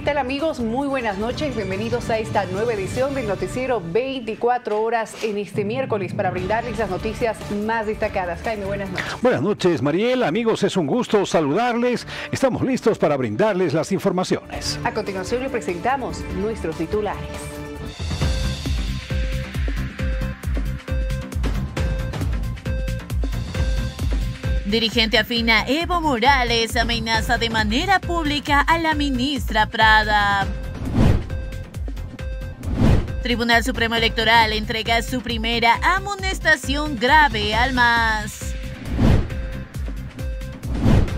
tal amigos? Muy buenas noches, bienvenidos a esta nueva edición del noticiero 24 horas en este miércoles para brindarles las noticias más destacadas. Jaime, buenas noches. Buenas noches, Mariel. Amigos, es un gusto saludarles. Estamos listos para brindarles las informaciones. A continuación le presentamos nuestros titulares. Dirigente afina Evo Morales amenaza de manera pública a la ministra Prada. Tribunal Supremo Electoral entrega su primera amonestación grave al MAS.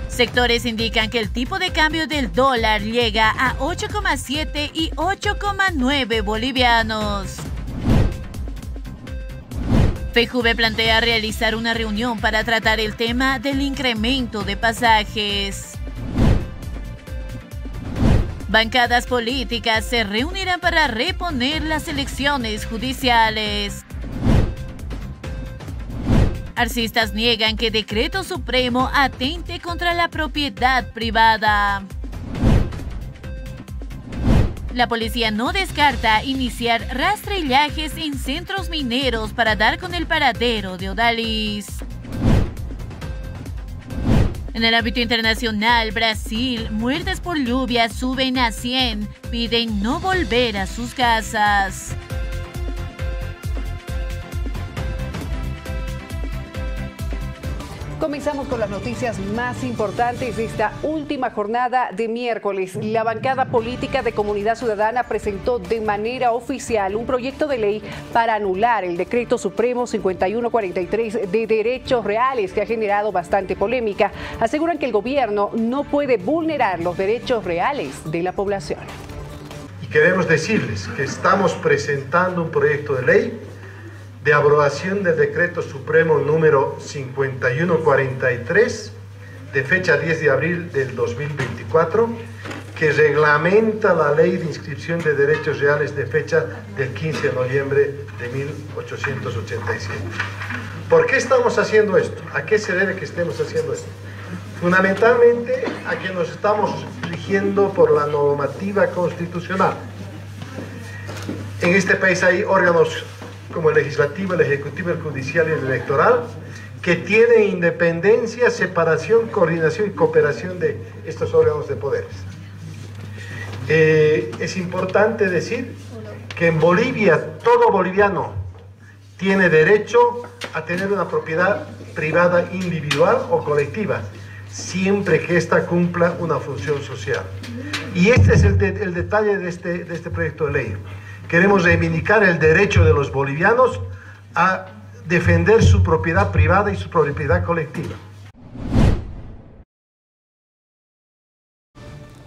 Sectores indican que el tipo de cambio del dólar llega a 8,7 y 8,9 bolivianos. FEJUVE plantea realizar una reunión para tratar el tema del incremento de pasajes. Bancadas políticas se reunirán para reponer las elecciones judiciales. Arcistas niegan que decreto supremo atente contra la propiedad privada. La policía no descarta iniciar rastrillajes en centros mineros para dar con el paradero de Odalis. En el ámbito internacional, Brasil, muertes por lluvia suben a 100, piden no volver a sus casas. Comenzamos con las noticias más importantes de esta última jornada de miércoles. La bancada política de Comunidad Ciudadana presentó de manera oficial un proyecto de ley para anular el decreto supremo 5143 de derechos reales que ha generado bastante polémica. Aseguran que el gobierno no puede vulnerar los derechos reales de la población. Y queremos decirles que estamos presentando un proyecto de ley de aprobación del decreto supremo número 5143 de fecha 10 de abril del 2024 que reglamenta la ley de inscripción de derechos reales de fecha del 15 de noviembre de 1887. ¿Por qué estamos haciendo esto? ¿A qué se debe que estemos haciendo esto? Fundamentalmente a que nos estamos rigiendo por la normativa constitucional. En este país hay órganos como el legislativo, el ejecutivo, el judicial y el electoral, que tienen independencia, separación, coordinación y cooperación de estos órganos de poderes. Es importante decir que en Bolivia todo boliviano tiene derecho a tener una propiedad privada individual o colectiva, siempre que ésta cumpla una función social. Y este es el detalle de este proyecto de ley. Queremos reivindicar el derecho de los bolivianos a defender su propiedad privada y su propiedad colectiva.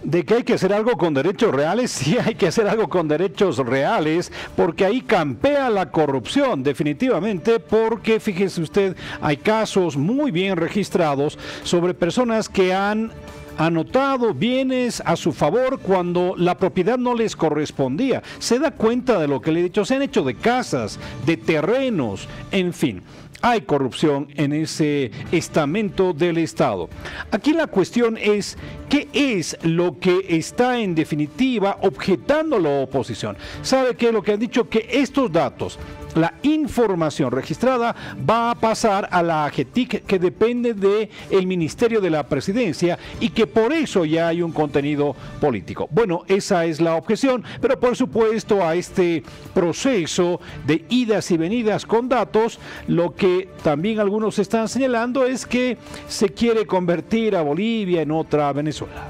De que hay que hacer algo con derechos reales, sí hay que hacer algo con derechos reales, porque ahí campea la corrupción, definitivamente, porque fíjese usted, hay casos muy bien registrados sobre personas que han anotado bienes a su favor cuando la propiedad no les correspondía. Se da cuenta de lo que le he dicho, se han hecho de casas, de terrenos, en fin. Hay corrupción en ese estamento del Estado. Aquí la cuestión es, ¿qué es lo que está en definitiva objetando la oposición? ¿Sabe qué es lo que han dicho? Que estos datos, la información registrada va a pasar a la AGETIC, que depende del Ministerio de la Presidencia, y que por eso ya hay un contenido político. Bueno, esa es la objeción, pero por supuesto a este proceso de idas y venidas con datos, lo que también algunos están señalando es que se quiere convertir a Bolivia en otra Venezuela.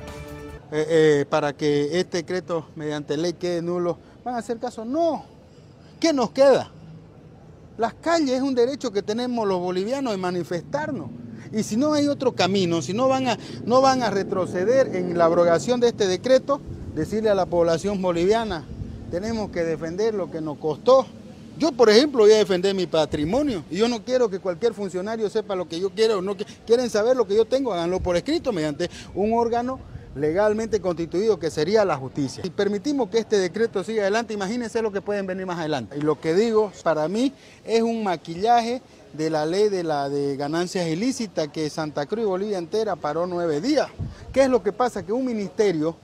Para que este decreto mediante ley quede nulo, ¿van a hacer caso? No. ¿Qué nos queda? Las calles es un derecho que tenemos los bolivianos de manifestarnos. Y si no hay otro camino, si no van a retroceder en la abrogación de este decreto, decirle a la población boliviana, tenemos que defender lo que nos costó. Yo, por ejemplo, voy a defender mi patrimonio y yo no quiero que cualquier funcionario sepa lo que yo quiero. No quieren saber lo que yo tengo, háganlo por escrito mediante un órgano legalmente constituido que sería la justicia. Si permitimos que este decreto siga adelante, imagínense lo que pueden venir más adelante. Y lo que digo, para mí, es un maquillaje de la ley de ganancias ilícitas que Santa Cruz y Bolivia entera paró 9 días. ¿Qué es lo que pasa? Que un ministerio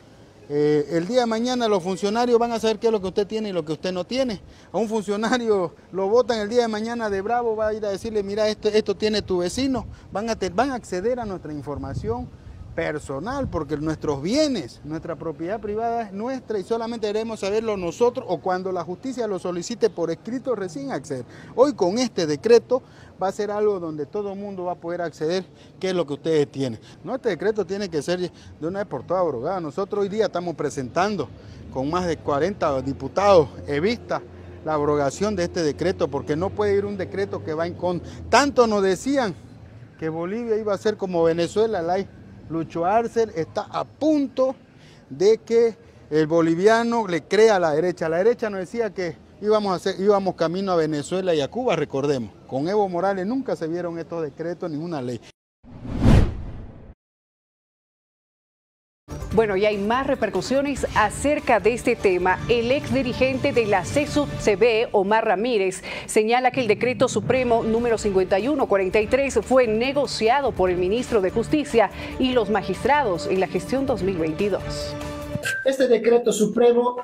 El día de mañana los funcionarios van a saber qué es lo que usted tiene y lo que usted no tiene. A un funcionario lo votan el día de mañana de bravo, va a ir a decirle, mira, esto tiene tu vecino. Van a acceder a nuestra información personal, porque nuestros bienes, nuestra propiedad privada es nuestra y solamente debemos saberlo nosotros o cuando la justicia lo solicite por escrito recién acceder. Hoy con este decreto va a ser algo donde todo el mundo va a poder acceder qué es lo que ustedes tienen. No, este decreto tiene que ser de una vez por todas abrogado. Nosotros hoy día estamos presentando con más de 40 diputados evista la abrogación de este decreto, porque no puede ir un decreto que va en contra. Tanto nos decían que Bolivia iba a ser como Venezuela, Lucho Arce está a punto de que el boliviano le crea a la derecha. La derecha nos decía que íbamos camino a Venezuela y a Cuba, recordemos. Con Evo Morales nunca se vieron estos decretos, ninguna ley. Bueno, y hay más repercusiones acerca de este tema. El ex dirigente de la CSUV, Omar Ramírez, señala que el decreto supremo número 5143 fue negociado por el ministro de Justicia y los magistrados en la gestión 2022. Este decreto supremo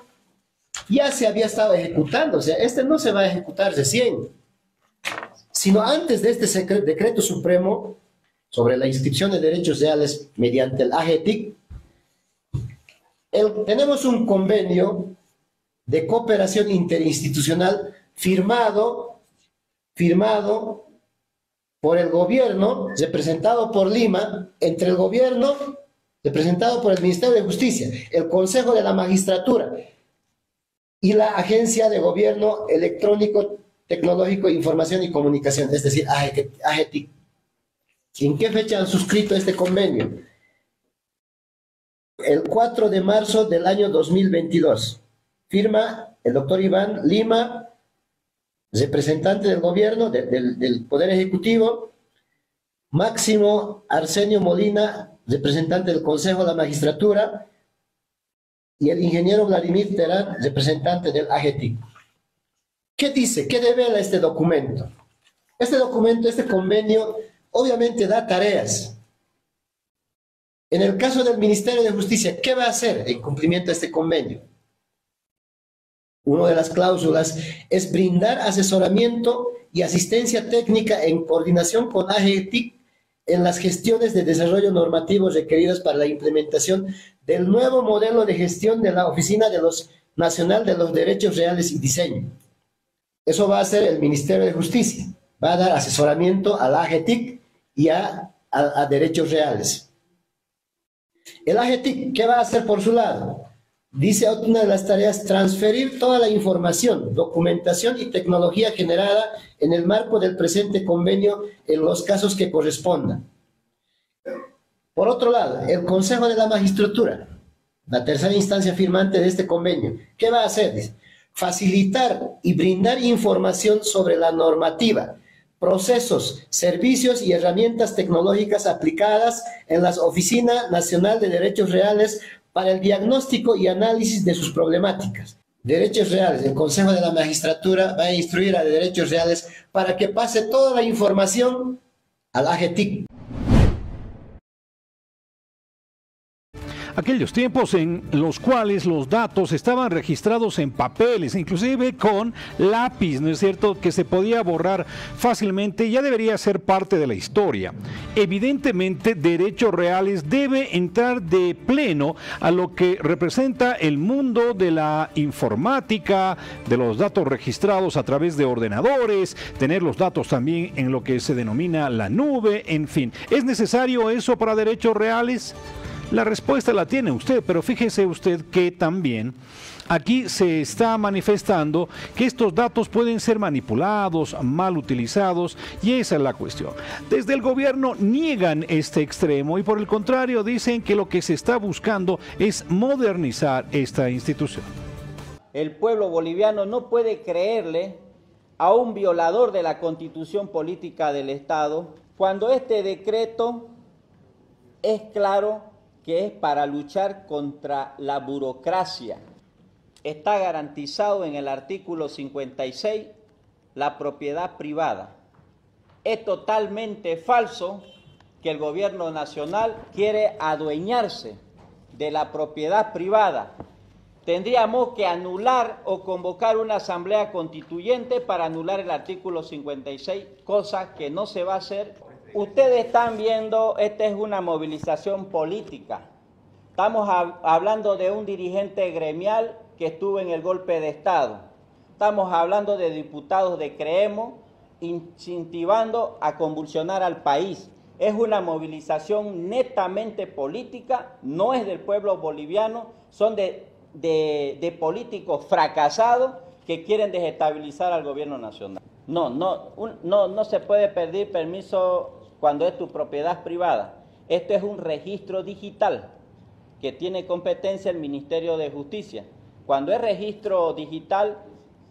ya se había estado ejecutando, o sea, este no se va a ejecutar recién, sino antes de este decreto supremo sobre la inscripción de derechos reales mediante el AGETIC. Tenemos un convenio de cooperación interinstitucional firmado por el gobierno, representado por Lima, entre el gobierno, representado por el Ministerio de Justicia, el Consejo de la Magistratura y la Agencia de Gobierno Electrónico, Tecnológico, Información y Comunicación, es decir, AGETIC. ¿En qué fecha han suscrito este convenio? El 4 de marzo del año 2022. Firma el doctor Iván Lima, representante del gobierno, del Poder Ejecutivo, Máximo Arsenio Molina, representante del Consejo de la Magistratura, y el ingeniero Vladimir Terán, representante del AGETIC. ¿Qué dice? ¿Qué devela este documento? Este convenio, obviamente da tareas. En el caso del Ministerio de Justicia, ¿qué va a hacer en cumplimiento de este convenio? Una de las cláusulas es brindar asesoramiento y asistencia técnica en coordinación con AGETIC en las gestiones de desarrollo normativo requeridas para la implementación del nuevo modelo de gestión de la Oficina Nacional de los Derechos Reales y Diseño. Eso va a hacer el Ministerio de Justicia. Va a dar asesoramiento a la AGETIC y a Derechos Reales. El AGETIC, ¿qué va a hacer por su lado? Dice una de las tareas, transferir toda la información, documentación y tecnología generada en el marco del presente convenio en los casos que correspondan. Por otro lado, el Consejo de la Magistratura, la tercera instancia firmante de este convenio, ¿qué va a hacer? Dice, facilitar y brindar información sobre la normativa, procesos, servicios y herramientas tecnológicas aplicadas en la Oficina Nacional de Derechos Reales para el diagnóstico y análisis de sus problemáticas. Derechos Reales, el Consejo de la Magistratura va a instruir a Derechos Reales para que pase toda la información al AGETIC. Aquellos tiempos en los cuales los datos estaban registrados en papeles, inclusive con lápiz, ¿no es cierto?, que se podía borrar fácilmente, ya debería ser parte de la historia. Evidentemente, Derechos Reales debe entrar de pleno a lo que representa el mundo de la informática, de los datos registrados a través de ordenadores, tener los datos también en lo que se denomina la nube, en fin. ¿Es necesario eso para Derechos Reales? La respuesta la tiene usted, pero fíjese usted que también aquí se está manifestando que estos datos pueden ser manipulados, mal utilizados, y esa es la cuestión. Desde el gobierno niegan este extremo y por el contrario dicen que lo que se está buscando es modernizar esta institución. El pueblo boliviano no puede creerle a un violador de la Constitución Política del Estado cuando este decreto es claro que es para luchar contra la burocracia. Está garantizado en el artículo 56 la propiedad privada. Es totalmente falso que el gobierno nacional quiere adueñarse de la propiedad privada, tendríamos que anular o convocar una asamblea constituyente para anular el artículo 56, cosa que no se va a hacer. Ustedes están viendo, esta es una movilización política. Estamos hablando de un dirigente gremial que estuvo en el golpe de Estado. Estamos hablando de diputados de Creemos incentivando a convulsionar al país. Es una movilización netamente política, no es del pueblo boliviano, son de políticos fracasados que quieren desestabilizar al gobierno nacional. No se puede pedir permiso cuando es tu propiedad privada. Esto es un registro digital que tiene competencia el Ministerio de Justicia. Cuando es registro digital,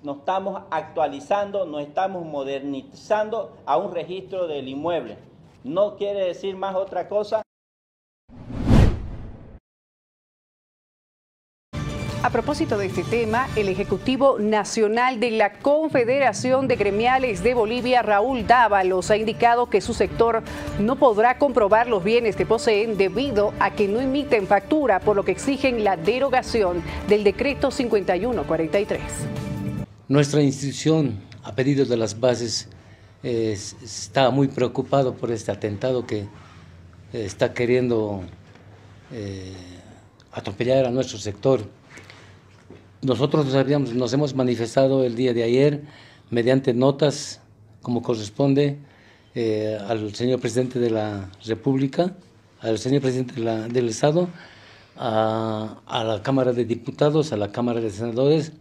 nos estamos actualizando, nos estamos modernizando a un registro del inmueble. No quiere decir más otra cosa. A propósito de este tema, el Ejecutivo Nacional de la Confederación de Gremiales de Bolivia, Raúl Dávalos, ha indicado que su sector no podrá comprobar los bienes que poseen debido a que no emiten factura, por lo que exigen la derogación del decreto 5143. Nuestra institución, a pedido de las bases, está muy preocupado por este atentado que está queriendo atropellar a nuestro sector. Nosotros nos hemos manifestado el día de ayer mediante notas, como corresponde, al señor presidente de la República, al señor presidente del Estado, a la Cámara de Diputados, a la Cámara de Senadores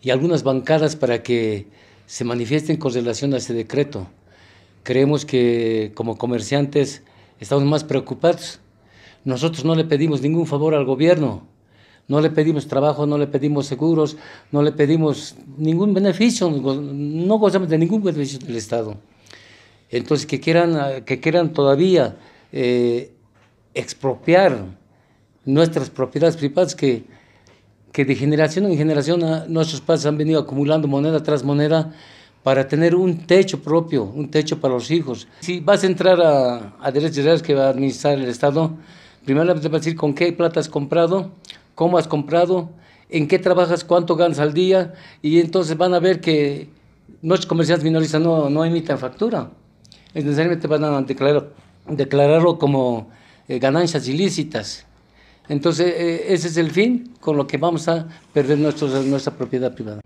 y algunas bancadas para que se manifiesten con relación a ese decreto. Creemos que como comerciantes estamos más preocupados. Nosotros no le pedimos ningún favor al gobierno. No le pedimos trabajo, no le pedimos seguros, no le pedimos ningún beneficio, no gozamos de ningún beneficio del Estado. Entonces, que quieran todavía expropiar nuestras propiedades privadas, que de generación en generación nuestros padres han venido acumulando moneda tras moneda para tener un techo propio, un techo para los hijos. Si vas a entrar a derechos reales que va a administrar el Estado, primero te va a decir con qué plata has comprado, cómo has comprado, en qué trabajas, cuánto ganas al día, y entonces van a ver que nuestros comerciantes minoristas no emiten factura. Es necesariamente van a declararlo como ganancias ilícitas. Entonces ese es el fin con lo que vamos a perder nuestra propiedad privada.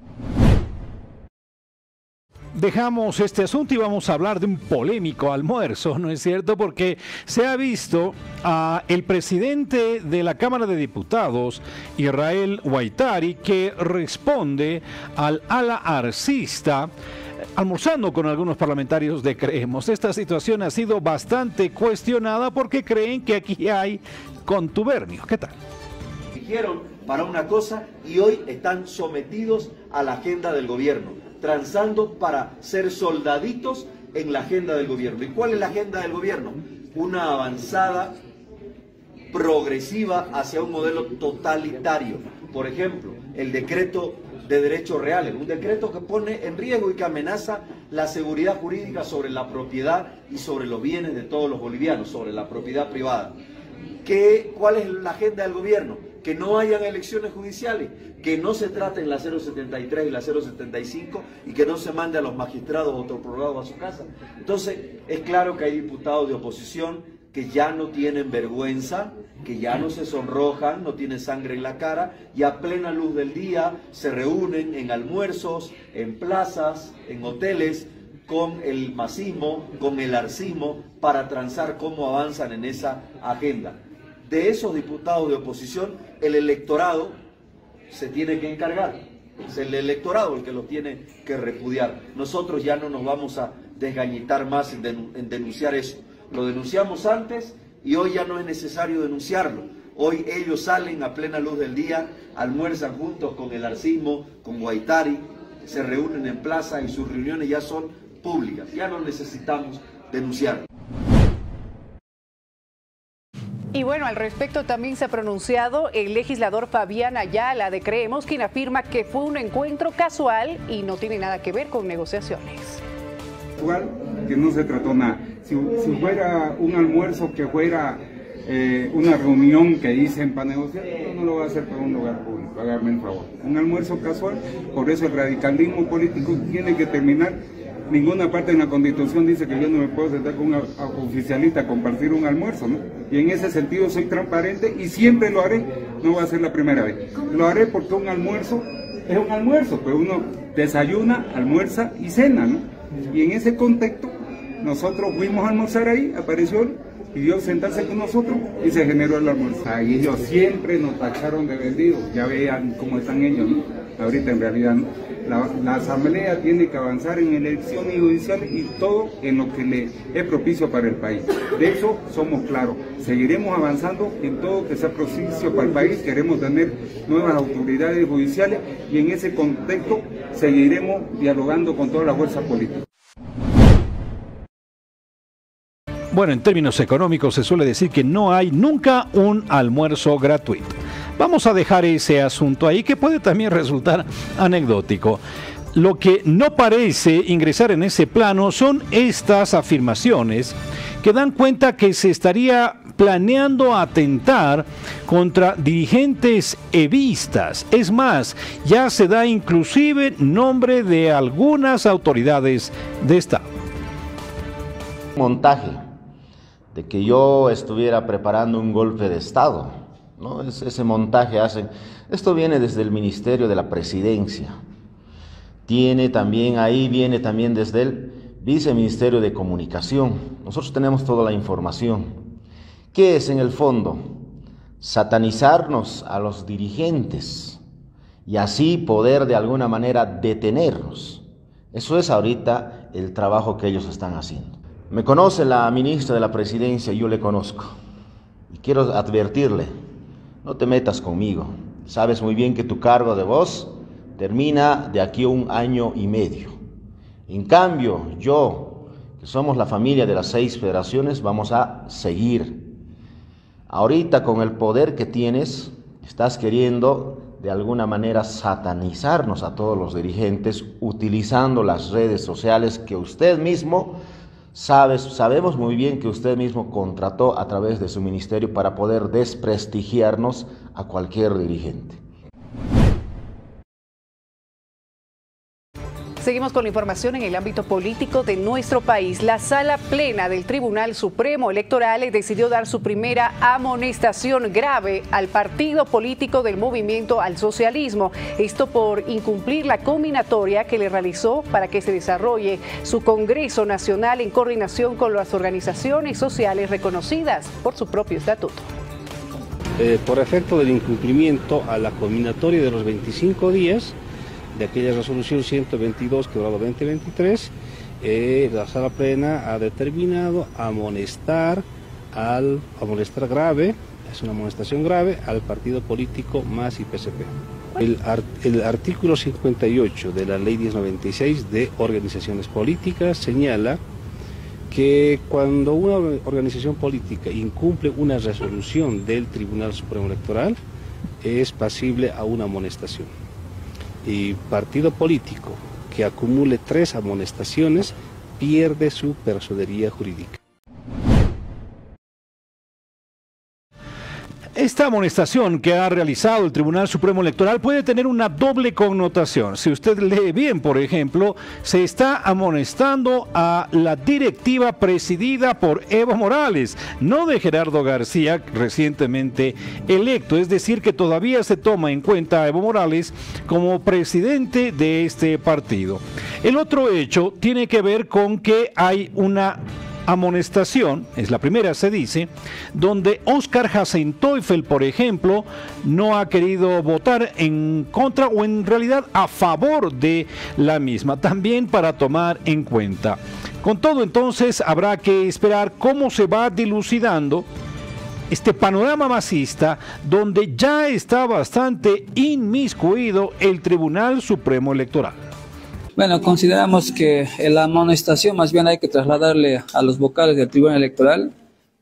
Dejamos este asunto y vamos a hablar de un polémico almuerzo, ¿no es cierto? Porque se ha visto a el presidente de la Cámara de Diputados, Israel Huaytari, que responde al ala arcista, almorzando con algunos parlamentarios de Creemos. Esta situación ha sido bastante cuestionada porque creen que aquí hay contubernio. ¿Qué tal? Dijeron para una cosa y hoy están sometidos a la agenda del gobierno, transando para ser soldaditos en la agenda del gobierno. ¿Y cuál es la agenda del gobierno? Una avanzada progresiva hacia un modelo totalitario. Por ejemplo, el decreto de derechos reales, un decreto que pone en riesgo y que amenaza la seguridad jurídica sobre la propiedad y sobre los bienes de todos los bolivianos, sobre la propiedad privada. ¿Cuál es la agenda del gobierno? Que no hayan elecciones judiciales, que no se traten la 073 y la 075 y que no se mande a los magistrados autoprogramados a su casa. Entonces, es claro que hay diputados de oposición que ya no tienen vergüenza, que ya no se sonrojan, no tienen sangre en la cara y a plena luz del día se reúnen en almuerzos, en plazas, en hoteles, con el masismo, con el arcismo, para transar cómo avanzan en esa agenda. De esos diputados de oposición, el electorado se tiene que encargar. Es el electorado el que los tiene que repudiar. Nosotros ya no nos vamos a desgañitar más en denunciar eso. Lo denunciamos antes y hoy ya no es necesario denunciarlo. Hoy ellos salen a plena luz del día, almuerzan juntos con el arcismo, con Huaytari, se reúnen en plaza y sus reuniones ya son públicas. Ya no necesitamos denunciarlo. Y bueno, al respecto también se ha pronunciado el legislador Fabián Ayala de Creemos, quien afirma que fue un encuentro casual y no tiene nada que ver con negociaciones. Que no se trató nada. Si fuera un almuerzo que fuera una reunión que dicen para negociar, no lo va a hacer para un lugar público, hágame el favor. Un almuerzo casual, por eso el radicalismo político tiene que terminar. Ninguna parte de la Constitución dice que yo no me puedo sentar con un oficialista a compartir un almuerzo, ¿no? Y en ese sentido soy transparente y siempre lo haré, no va a ser la primera vez. Lo haré porque un almuerzo es un almuerzo, pero uno desayuna, almuerza y cena, ¿no? Y en ese contexto, nosotros fuimos a almorzar ahí, apareció él, pidió sentarse con nosotros y se generó el almuerzo. Ahí ellos siempre nos tacharon de vendidos, ya vean cómo están ellos, ¿no? Ahorita en realidad, ¿no? La asamblea tiene que avanzar en elecciones judiciales y todo en lo que le es propicio para el país. De eso somos claros. Seguiremos avanzando en todo que sea propicio para el país. Queremos tener nuevas autoridades judiciales y en ese contexto seguiremos dialogando con todas las fuerzas políticas. Bueno, en términos económicos se suele decir que no hay nunca un almuerzo gratuito. Vamos a dejar ese asunto ahí que puede también resultar anecdótico. Lo que no parece ingresar en ese plano son estas afirmaciones que dan cuenta que se estaría planeando atentar contra dirigentes evistas. Es más, ya se da inclusive nombre de algunas autoridades de Estado. Montaje de que yo estuviera preparando un golpe de Estado, ¿no? Ese montaje hacen. Esto viene desde el Ministerio de la Presidencia. Viene también desde el Viceministerio de Comunicación. Nosotros tenemos toda la información. ¿Qué es en el fondo? Satanizarnos a los dirigentes y así poder de alguna manera detenernos. Eso es ahorita el trabajo que ellos están haciendo. Me conoce la ministra de la Presidencia, yo le conozco. Y quiero advertirle, no te metas conmigo. Sabes muy bien que tu cargo de voz termina de aquí a 1 año y medio. En cambio, yo, que somos la familia de las 6 federaciones, vamos a seguir. Ahorita con el poder que tienes, estás queriendo de alguna manera satanizarnos a todos los dirigentes utilizando las redes sociales que usted mismo sabemos muy bien que usted mismo contrató a través de su ministerio para poder desprestigiarnos a cualquier dirigente. Seguimos con la información en el ámbito político de nuestro país. La Sala Plena del Tribunal Supremo Electoral decidió dar su primera amonestación grave al partido político del Movimiento al Socialismo. Esto por incumplir la combinatoria que le realizó para que se desarrolle su Congreso Nacional en coordinación con las organizaciones sociales reconocidas por su propio estatuto. Por efecto del incumplimiento a la combinatoria de los 25 días, de aquella resolución 122/2023, la Sala Plena ha determinado amonestar grave, es una amonestación grave, al partido político MAS y PSP. El artículo 58 de la Ley 1096 de organizaciones políticas señala que cuando una organización política incumple una resolución del Tribunal Supremo Electoral, es pasible a una amonestación. Y partido político que acumule 3 amonestaciones pierde su personería jurídica. Esta amonestación que ha realizado el Tribunal Supremo Electoral puede tener una doble connotación. Si usted lee bien, por ejemplo, se está amonestando a la directiva presidida por Evo Morales, no de Gerardo García, recientemente electo. Es decir, que todavía se toma en cuenta a Evo Morales como presidente de este partido. El otro hecho tiene que ver con que hay una amonestación, es la primera, se dice, donde Oscar Hasenteufel, por ejemplo, no ha querido votar en contra o en realidad a favor de la misma, también para tomar en cuenta. Con todo, entonces, habrá que esperar cómo se va dilucidando este panorama masista, donde ya está bastante inmiscuido el Tribunal Supremo Electoral. Bueno, consideramos que la amonestación más bien hay que trasladarle a los vocales del Tribunal Electoral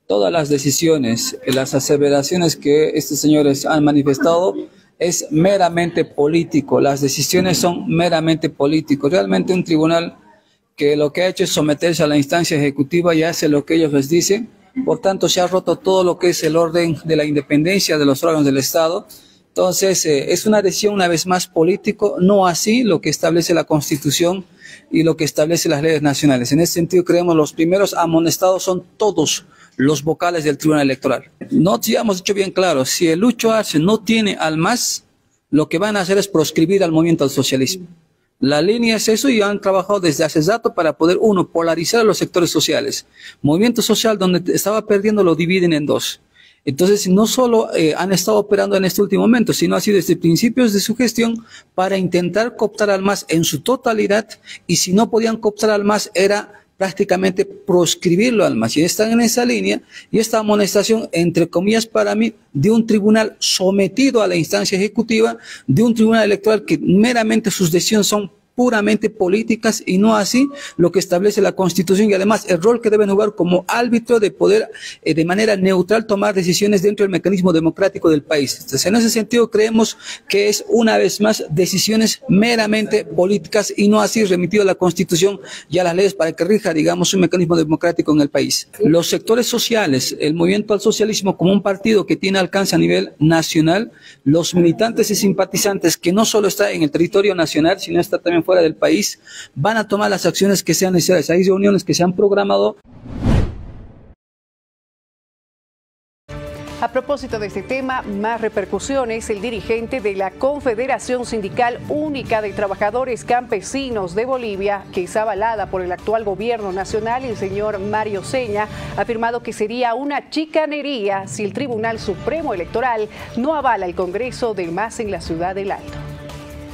todas las decisiones, las aseveraciones que estos señores han manifestado es meramente político, las decisiones son meramente políticos. Realmente un tribunal que lo que ha hecho es someterse a la instancia ejecutiva y hace lo que ellos les dicen, por tanto se ha roto todo lo que es el orden de la independencia de los órganos del Estado. Entonces, es una decisión una vez más político, no así lo que establece la Constitución y lo que establece las leyes nacionales. En ese sentido, creemos los primeros amonestados son todos los vocales del Tribunal Electoral. No, ya hemos dicho bien claro, si el Lucho Arce no tiene al MAS, lo que van a hacer es proscribir al movimiento al socialismo. La línea es eso y han trabajado desde hace rato para poder, uno, polarizar a los sectores sociales. Movimiento social donde estaba perdiendo lo dividen en dos. Entonces, no solo han estado operando en este último momento, sino ha sido desde principios de su gestión para intentar cooptar al MAS en su totalidad, y si no podían cooptar al MAS era prácticamente proscribirlo al MAS. Y están en esa línea, y esta amonestación, entre comillas para mí, de un tribunal sometido a la instancia ejecutiva, de un tribunal electoral que meramente sus decisiones son puramente políticas y no así lo que establece la Constitución, y además el rol que deben jugar como árbitro de poder de manera neutral tomar decisiones dentro del mecanismo democrático del país. Entonces, en ese sentido creemos que es una vez más decisiones meramente políticas y no así remitido a la Constitución y a las leyes para que rija, digamos, un mecanismo democrático en el país. Los sectores sociales, el movimiento al socialismo como un partido que tiene alcance a nivel nacional, los militantes y simpatizantes que no solo está en el territorio nacional, sino está también fuera del país, van a tomar las acciones que sean necesarias. Hay reuniones que se han programado. A propósito de este tema, más repercusiones. El dirigente de la Confederación Sindical Única de Trabajadores Campesinos de Bolivia, que es avalada por el actual gobierno nacional, el señor Mario Seña, ha afirmado que sería una chicanería si el Tribunal Supremo Electoral no avala el Congreso del MAS en la ciudad del Alto.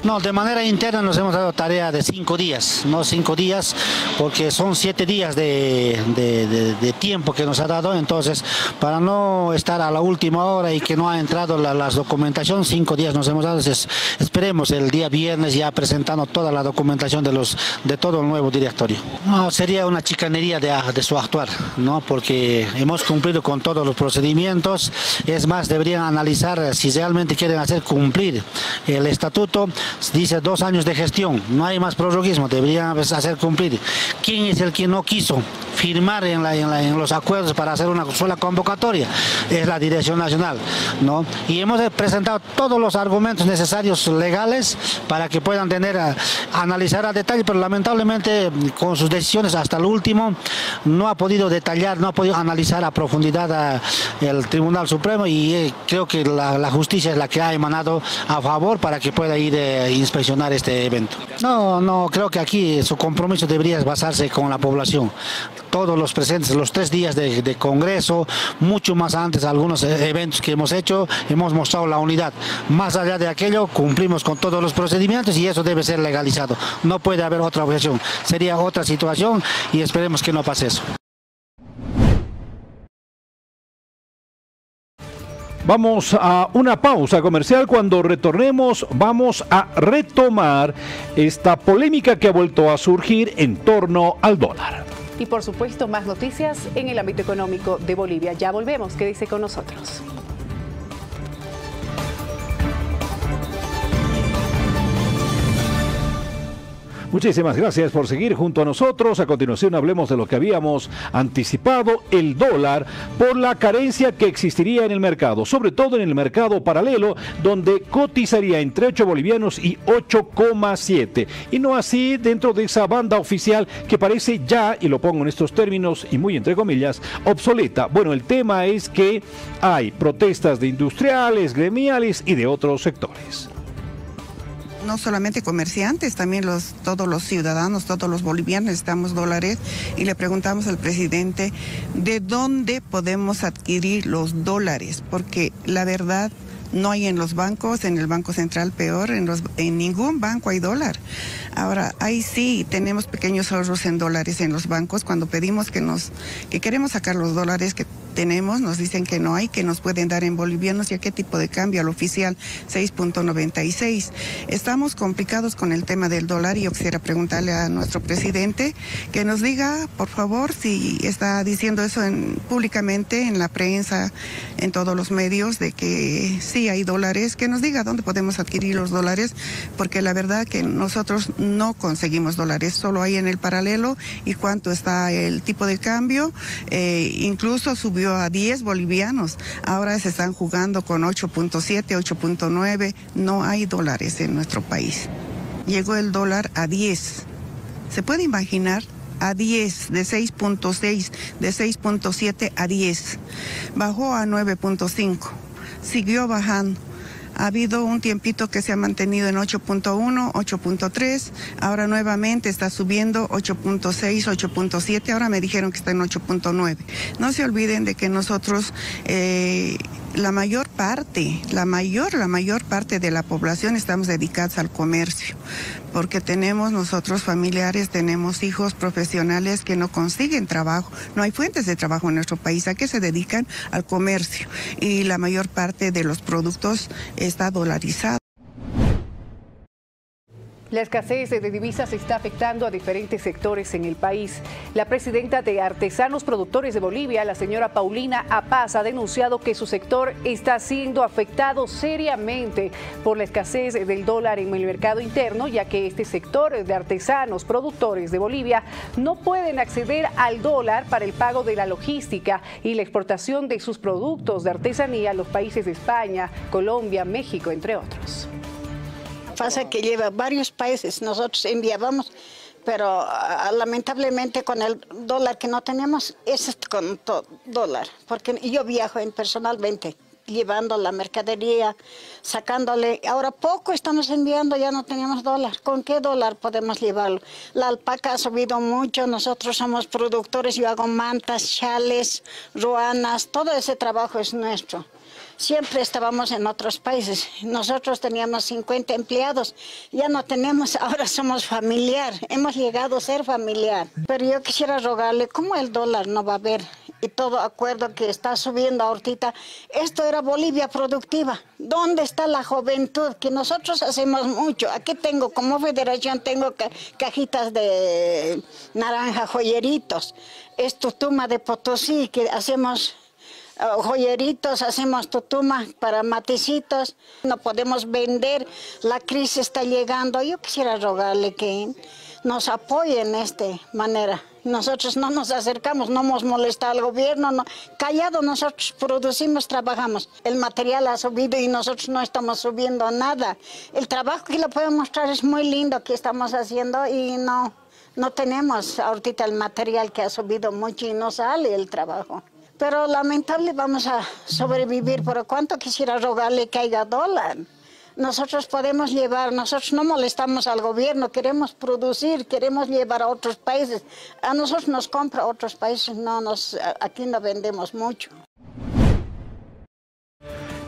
No, de manera interna nos hemos dado tarea de 5 días, no 5 días, porque son 7 días de tiempo que nos ha dado. Entonces, para no estar a la última hora y que no ha entrado la documentación, 5 días nos hemos dado. Entonces, esperemos el día viernes ya presentando toda la documentación de todo el nuevo directorio. No, sería una chicanería de su actuar, ¿no? Porque hemos cumplido con todos los procedimientos. Es más, deberían analizar si realmente quieren hacer cumplir el estatuto. Dice 2 años de gestión, no hay más prorroguismo, deberían hacer cumplir. ¿Quién es el que no quiso firmar en los acuerdos para hacer una sola convocatoria? Es la Dirección Nacional, ¿no? Y hemos presentado todos los argumentos necesarios legales para que puedan analizar a detalle, pero lamentablemente con sus decisiones hasta el último no ha podido detallar, no ha podido analizar a profundidad el Tribunal Supremo, y creo que la justicia es la que ha emanado a favor para que pueda ir inspeccionar este evento. No, creo que aquí su compromiso debería basarse con la población. Todos los presentes, los 3 días de Congreso, mucho más antes, algunos eventos que hemos hecho, hemos mostrado la unidad. Más allá de aquello, cumplimos con todos los procedimientos y eso debe ser legalizado. No puede haber otra objeción. Sería otra situación y esperemos que no pase eso. Vamos a una pausa comercial. Cuando retornemos vamos a retomar esta polémica que ha vuelto a surgir en torno al dólar. Y por supuesto más noticias en el ámbito económico de Bolivia. Ya volvemos, quédese con nosotros. Muchísimas gracias por seguir junto a nosotros. A continuación hablemos de lo que habíamos anticipado, el dólar, por la carencia que existiría en el mercado, sobre todo en el mercado paralelo, donde cotizaría entre 8 bolivianos y 8,7. Y no así dentro de esa banda oficial que parece ya, y lo pongo en estos términos y muy entre comillas, obsoleta. Bueno, el tema es que hay protestas de industriales, gremiales y de otros sectores. No solamente comerciantes, también todos los ciudadanos, todos los bolivianos necesitamos dólares, y le preguntamos al presidente de dónde podemos adquirir los dólares, porque la verdad no hay en los bancos, en el Banco Central peor, en ningún banco hay dólar. Ahora, ahí sí tenemos pequeños ahorros en dólares en los bancos. Cuando pedimos que queremos sacar los dólares, que tenemos, nos dicen que no hay, que nos pueden dar en bolivianos y a qué tipo de cambio, al oficial 6.96. Estamos complicados con el tema del dólar y yo quisiera preguntarle a nuestro presidente que nos diga, por favor, si está diciendo eso públicamente en la prensa, en todos los medios, de que sí hay dólares, que nos diga dónde podemos adquirir los dólares, porque la verdad que nosotros no conseguimos dólares, solo hay en el paralelo y cuánto está el tipo de cambio, incluso subió a 10 bolivianos, ahora se están jugando con 8.7, 8.9, no hay dólares en nuestro país. Llegó el dólar a 10, ¿se puede imaginar? A 10, de 6.6, de 6.7 a 10, bajó a 9.5, siguió bajando. Ha habido un tiempito que se ha mantenido en 8.1, 8.3, ahora nuevamente está subiendo 8.6, 8.7, ahora me dijeron que está en 8.9. No se olviden de que nosotros, la mayor parte de la población estamos dedicados al comercio, porque tenemos nosotros familiares, tenemos hijos profesionales que no consiguen trabajo, no hay fuentes de trabajo en nuestro país, ¿a qué se dedican? Al comercio, y la mayor parte de los productos está dolarizado. La escasez de divisas está afectando a diferentes sectores en el país. La presidenta de Artesanos Productores de Bolivia, la señora Paulina Apaz, ha denunciado que su sector está siendo afectado seriamente por la escasez del dólar en el mercado interno, ya que este sector de artesanos productores de Bolivia no pueden acceder al dólar para el pago de la logística y la exportación de sus productos de artesanía a los países de España, Colombia, México, entre otros. Pasa que lleva varios países, nosotros enviábamos, pero lamentablemente con el dólar que no tenemos, es con dólar, porque yo viajo personalmente, llevando la mercadería, sacándole, ahora poco estamos enviando, ya no tenemos dólar, ¿con qué dólar podemos llevarlo? La alpaca ha subido mucho, nosotros somos productores, yo hago mantas, chales, ruanas, todo ese trabajo es nuestro. Siempre estábamos en otros países. Nosotros teníamos 50 empleados, ya no tenemos, ahora somos familiar. Hemos llegado a ser familiar. Pero yo quisiera rogarle, ¿cómo el dólar no va a haber? Y todo acuerdo que está subiendo ahorita. Esto era Bolivia productiva. ¿Dónde está la juventud? Que nosotros hacemos mucho. Aquí tengo, como federación, tengo cajitas de naranja, joyeritos. Es Tutuma de Potosí, que hacemos joyeritos, hacemos tutuma para matecitos, no podemos vender, la crisis está llegando. Yo quisiera rogarle que nos apoyen de esta manera. Nosotros no nos acercamos, no hemos molestado al gobierno, no. Callado nosotros producimos, trabajamos. El material ha subido y nosotros no estamos subiendo nada. El trabajo que le puedo mostrar es muy lindo que estamos haciendo y no tenemos ahorita el material que ha subido mucho y no sale el trabajo. Pero lamentable vamos a sobrevivir, pero cuánto quisiera rogarle que haya dólar. Nosotros podemos llevar, nosotros no molestamos al gobierno, queremos producir, queremos llevar a otros países. A nosotros nos compra otros países, aquí no vendemos mucho.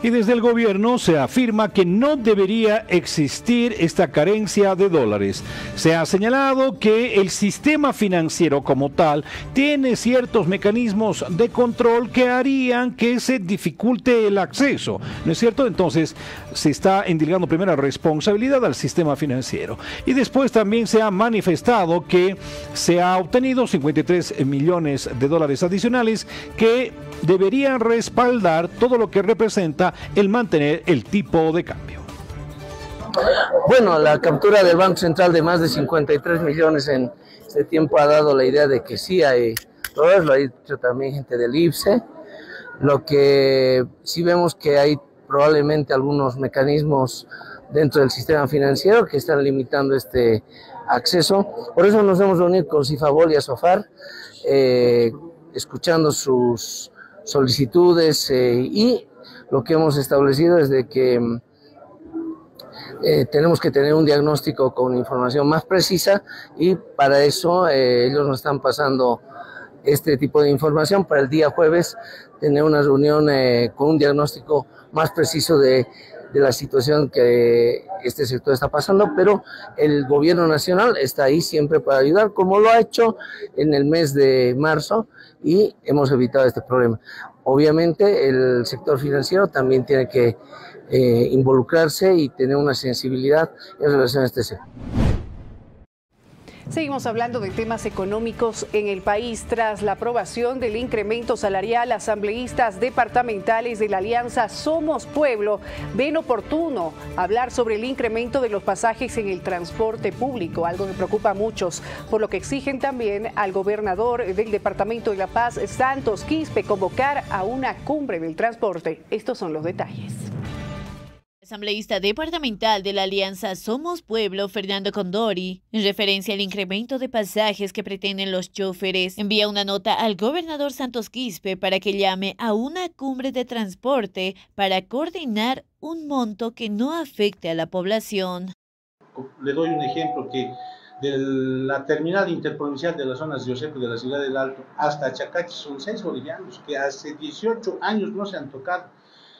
Y desde el gobierno se afirma que no debería existir esta carencia de dólares. Se ha señalado que el sistema financiero como tal tiene ciertos mecanismos de control que harían que se dificulte el acceso, ¿no es cierto? Entonces se está endilgando primera responsabilidad al sistema financiero. Y después también se ha manifestado que se ha obtenido 53 millones de dólares adicionales que deberían respaldar todo lo que representa el mantener el tipo de cambio. Bueno, la captura del Banco Central de más de 53 millones en este tiempo ha dado la idea de que sí hay dólares, lo ha dicho también gente del IPSE. Lo que sí vemos que hay probablemente algunos mecanismos dentro del sistema financiero que están limitando este acceso. Por eso nos hemos reunido con Cifabol y Asofar, escuchando sus solicitudes y lo que hemos establecido es de que tenemos que tener un diagnóstico con información más precisa y para eso ellos nos están pasando este tipo de información para el día jueves tener una reunión con un diagnóstico más preciso de de la situación que este sector está pasando, pero el gobierno nacional está ahí siempre para ayudar, como lo ha hecho en el mes de marzo, y hemos evitado este problema. Obviamente el sector financiero también tiene que involucrarse y tener una sensibilidad en relación a este sector. Seguimos hablando de temas económicos en el país. Tras la aprobación del incremento salarial, asambleístas departamentales de la Alianza Somos Pueblo ven oportuno hablar sobre el incremento de los pasajes en el transporte público, algo que preocupa a muchos, por lo que exigen también al gobernador del Departamento de La Paz, Santos Quispe, convocar a una cumbre del transporte. Estos son los detalles. Asambleísta departamental de la Alianza Somos Pueblo, Fernando Condori, en referencia al incremento de pasajes que pretenden los choferes, envía una nota al gobernador Santos Quispe para que llame a una cumbre de transporte para coordinar un monto que no afecte a la población. Le doy un ejemplo que de la terminal interprovincial de las zonas de Yoseco de la ciudad del Alto hasta Chacachi son 6 bolivianos que hace 18 años no se han tocado.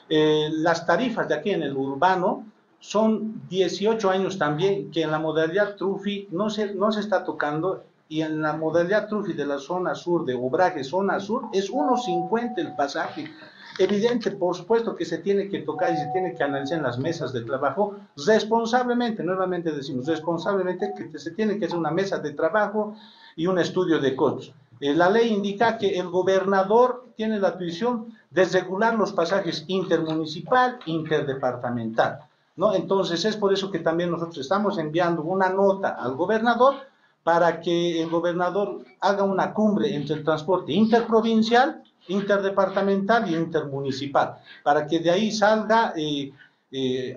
Las tarifas de aquí en el urbano son 18 años también que en la modalidad Trufi no se está tocando, y en la modalidad Trufi de la zona sur, de Obraje, zona sur, es 1.50 el pasaje. Evidente, por supuesto que se tiene que tocar y se tiene que analizar en las mesas de trabajo responsablemente, nuevamente decimos responsablemente, que se tiene que hacer una mesa de trabajo y un estudio de costos. La ley indica que el gobernador tiene la atribución de regular los pasajes intermunicipal, interdepartamental, ¿no? Entonces es por eso que también nosotros estamos enviando una nota al gobernador para que el gobernador haga una cumbre entre el transporte interprovincial, interdepartamental y intermunicipal, para que de ahí salga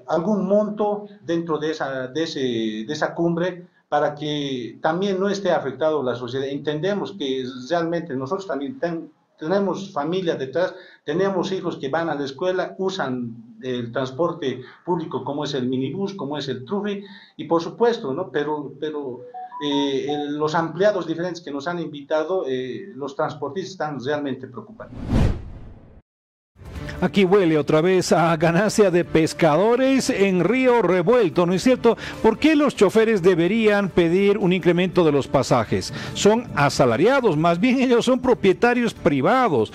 algún monto dentro de esa cumbre, para que también no esté afectado la sociedad. Entendemos que realmente nosotros también tenemos familia detrás, tenemos hijos que van a la escuela, usan el transporte público como es el minibús, como es el Trufi, y por supuesto, ¿no? Pero los empleados diferentes que nos han invitado, los transportistas están realmente preocupados. Aquí huele otra vez a ganancia de pescadores en Río Revuelto, ¿no es cierto? ¿Por qué los choferes deberían pedir un incremento de los pasajes? Son asalariados, más bien ellos son propietarios privados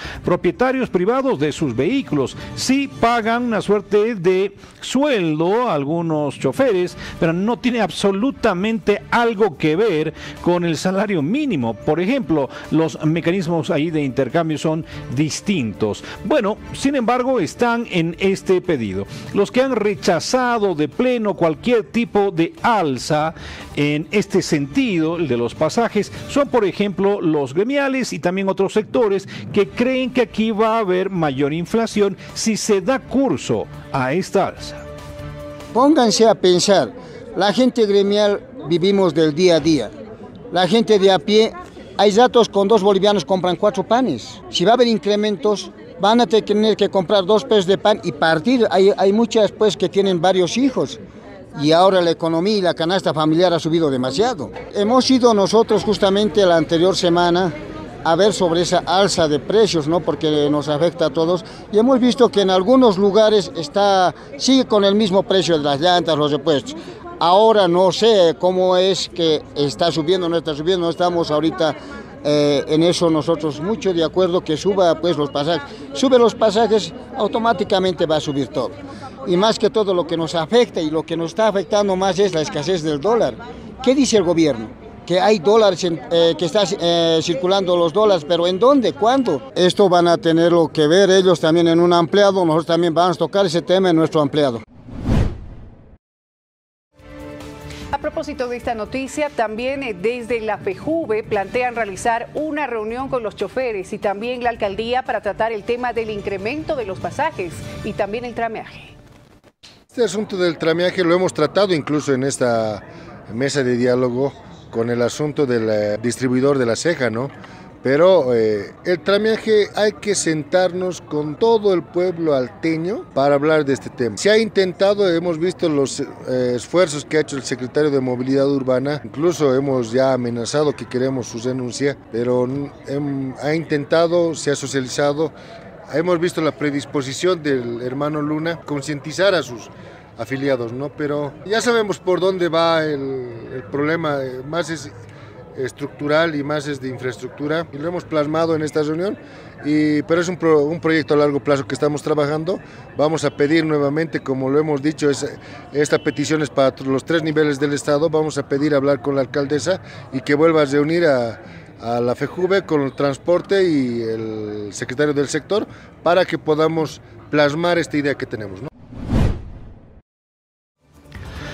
de sus vehículos. Sí pagan una suerte de sueldo a algunos choferes, pero no tiene absolutamente algo que ver con el salario mínimo. Por ejemplo, los mecanismos ahí de intercambio son distintos. Bueno, sin embargo, están en este pedido. Los que han rechazado de pleno cualquier tipo de alza en este sentido, el de los pasajes, son por ejemplo los gremiales y también otros sectores que creen que aquí va a haber mayor inflación si se da curso a esta alza. Pónganse a pensar, la gente gremial vivimos del día a día, la gente de a pie, hay ratos con 2 bolivianos compran 4 panes. Si va a haber incrementos, van a tener que comprar 2 pesos de pan y partir. Hay muchas pues que tienen varios hijos y ahora la economía y la canasta familiar ha subido demasiado. Hemos ido nosotros justamente la anterior semana a ver sobre esa alza de precios, ¿no? Porque nos afecta a todos, y hemos visto que en algunos lugares sigue con el mismo precio de las llantas, los repuestos. Ahora no sé cómo es que está subiendo, no está subiendo, no estamos ahorita en eso nosotros mucho de acuerdo que suba pues los pasajes. Sube los pasajes, automáticamente va a subir todo. Y más que todo lo que nos afecta y lo que nos está afectando más es la escasez del dólar. ¿Qué dice el gobierno? Que hay dólares, que está circulando los dólares, pero ¿en dónde? ¿Cuándo? Esto van a tenerlo que ver ellos también en un ampliado, nosotros también vamos a tocar ese tema en nuestro ampliado. A propósito de esta noticia, también desde la FEJUVE plantean realizar una reunión con los choferes y también la alcaldía para tratar el tema del incremento de los pasajes y también el trameaje. Este asunto del trameaje lo hemos tratado incluso en esta mesa de diálogo con el asunto del distribuidor de la ceja, ¿no? Pero el trameaje hay que sentarnos con todo el pueblo alteño para hablar de este tema. Se ha intentado, hemos visto los esfuerzos que ha hecho el secretario de Movilidad Urbana, incluso hemos ya amenazado que queremos su renuncia, pero ha intentado, se ha socializado, hemos visto la predisposición del hermano Luna concientizar a sus afiliados, ¿no? Pero ya sabemos por dónde va el problema, más es estructural y más es de infraestructura, y lo hemos plasmado en esta reunión, pero es un proyecto a largo plazo que estamos trabajando. Vamos a pedir nuevamente, como lo hemos dicho, esta petición es para los 3 niveles del Estado. Vamos a pedir hablar con la alcaldesa y que vuelva a reunir a la FEJUVE con el transporte y el secretario del sector para que podamos plasmar esta idea que tenemos, ¿no?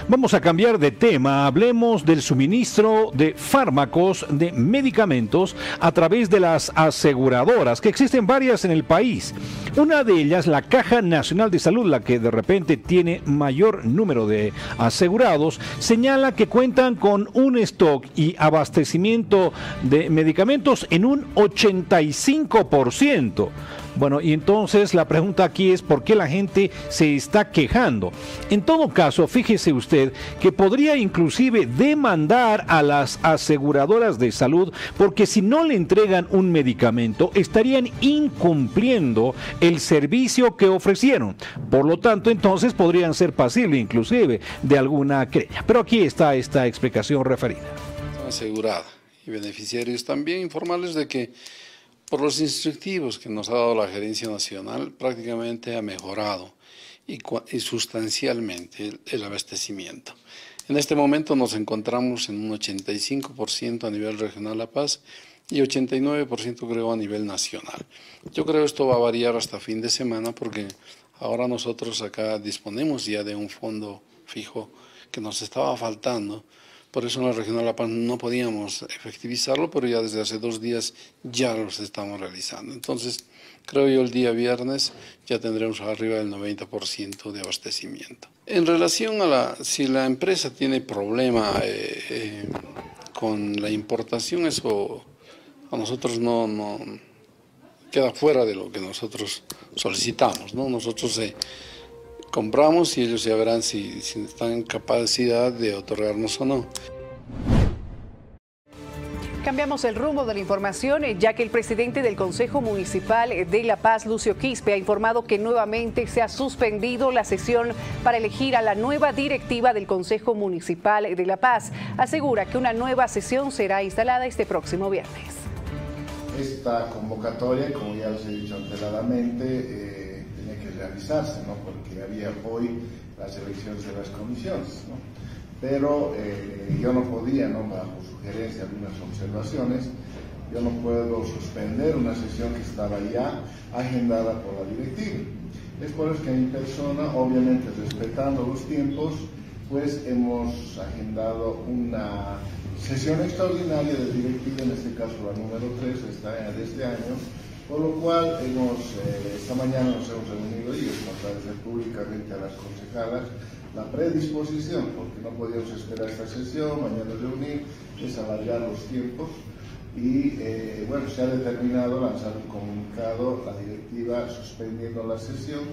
Vamos a cambiar de tema, hablemos del suministro de fármacos, de medicamentos a través de las aseguradoras, que existen varias en el país. Una de ellas, la Caja Nacional de Salud, la que de repente tiene mayor número de asegurados, señala que cuentan con un stock y abastecimiento de medicamentos en un 85%. Bueno, y entonces la pregunta aquí es ¿por qué la gente se está quejando? En todo caso, fíjese usted que podría inclusive demandar a las aseguradoras de salud porque si no le entregan un medicamento estarían incumpliendo el servicio que ofrecieron. Por lo tanto, entonces podrían ser pasibles inclusive de alguna querella. Pero aquí está esta explicación referida. Asegurada y beneficiarios también informarles de que por los instructivos que nos ha dado la Gerencia Nacional, prácticamente ha mejorado y sustancialmente el abastecimiento. En este momento nos encontramos en un 85% a nivel regional La Paz y 89% creo a nivel nacional. Yo creo que esto va a variar hasta fin de semana porque ahora nosotros acá disponemos ya de un fondo fijo que nos estaba faltando. Por eso en la Regional La Paz no podíamos efectivizarlo, pero ya desde hace 2 días ya los estamos realizando. Entonces, creo yo el día viernes ya tendremos arriba del 90% de abastecimiento. En relación a si la empresa tiene problema con la importación, eso a nosotros no queda fuera de lo que nosotros solicitamos, ¿no? Nosotros compramos y ellos ya verán si están en capacidad de otorgarnos o no. Cambiamos el rumbo de la información, ya que el presidente del Consejo Municipal de La Paz, Lucio Quispe, ha informado que nuevamente se ha suspendido la sesión para elegir a la nueva directiva del Consejo Municipal de La Paz. Asegura que una nueva sesión será instalada este próximo viernes. Esta convocatoria, como ya les he dicho anteriormente, tenía que realizarse, ¿no? Porque había hoy las elecciones de las comisiones, ¿no? Pero yo no podía, ¿no? Bajo sugerencia, algunas observaciones, yo no puedo suspender una sesión que estaba ya agendada por la directiva. Es por eso que en mi persona, obviamente respetando los tiempos, pues hemos agendado una sesión extraordinaria de directiva, en este caso la número 3 de este año, por lo cual esta mañana nos hemos reunido y hemos mostrado públicamente a las concejalas la predisposición, porque no podíamos esperar esta sesión, mañana reunir, es alargar los tiempos y bueno, se ha determinado lanzar un comunicado a la directiva suspendiendo la sesión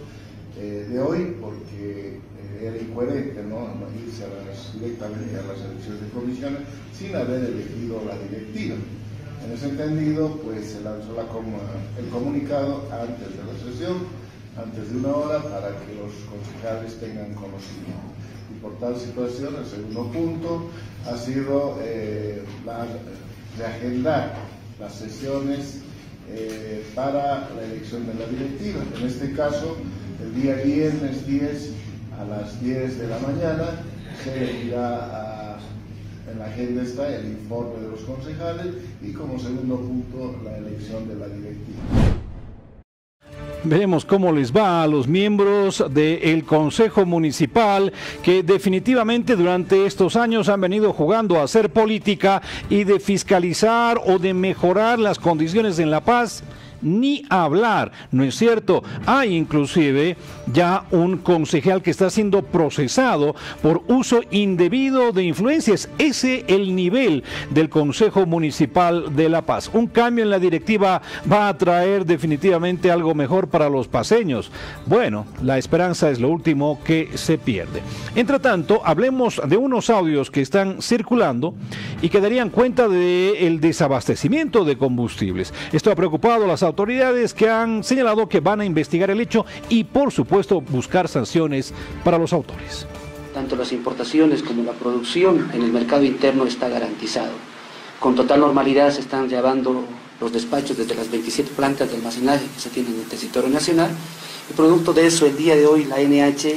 de hoy porque era incoherente, ¿no? Irse directamente a las elecciones de comisiones sin haber elegido la directiva. En ese entendido, pues se lanzó el comunicado antes de la sesión, antes de 1 hora, para que los concejales tengan conocimiento. Y por tal situación, el segundo punto ha sido reagendar las sesiones para la elección de la directiva. En este caso, el día viernes 10 a las 10 de la mañana se elegirá en la agenda está el informe de los concejales y como segundo punto la elección de la directiva. Veremos cómo les va a los miembros del Consejo Municipal que definitivamente durante estos años han venido jugando a hacer política y de fiscalizar o de mejorar las condiciones en La Paz. Ni hablar, ¿no es cierto? Hay inclusive ya un concejal que está siendo procesado por uso indebido de influencias. Ese es el nivel del Consejo Municipal de La Paz. Un cambio en la directiva va a traer definitivamente algo mejor para los paceños. Bueno, la esperanza es lo último que se pierde. Entre tanto, hablemos de unos audios que están circulando y que darían cuenta del desabastecimiento de combustibles. Esto ha preocupado a las autoridades autoridades que han señalado que van a investigar el hecho y, por supuesto, buscar sanciones para los autores. Tanto las importaciones como la producción en el mercado interno está garantizado. Con total normalidad se están llevando los despachos desde las 27 plantas de almacenaje que se tienen en el territorio nacional. Y producto de eso, el día de hoy la NH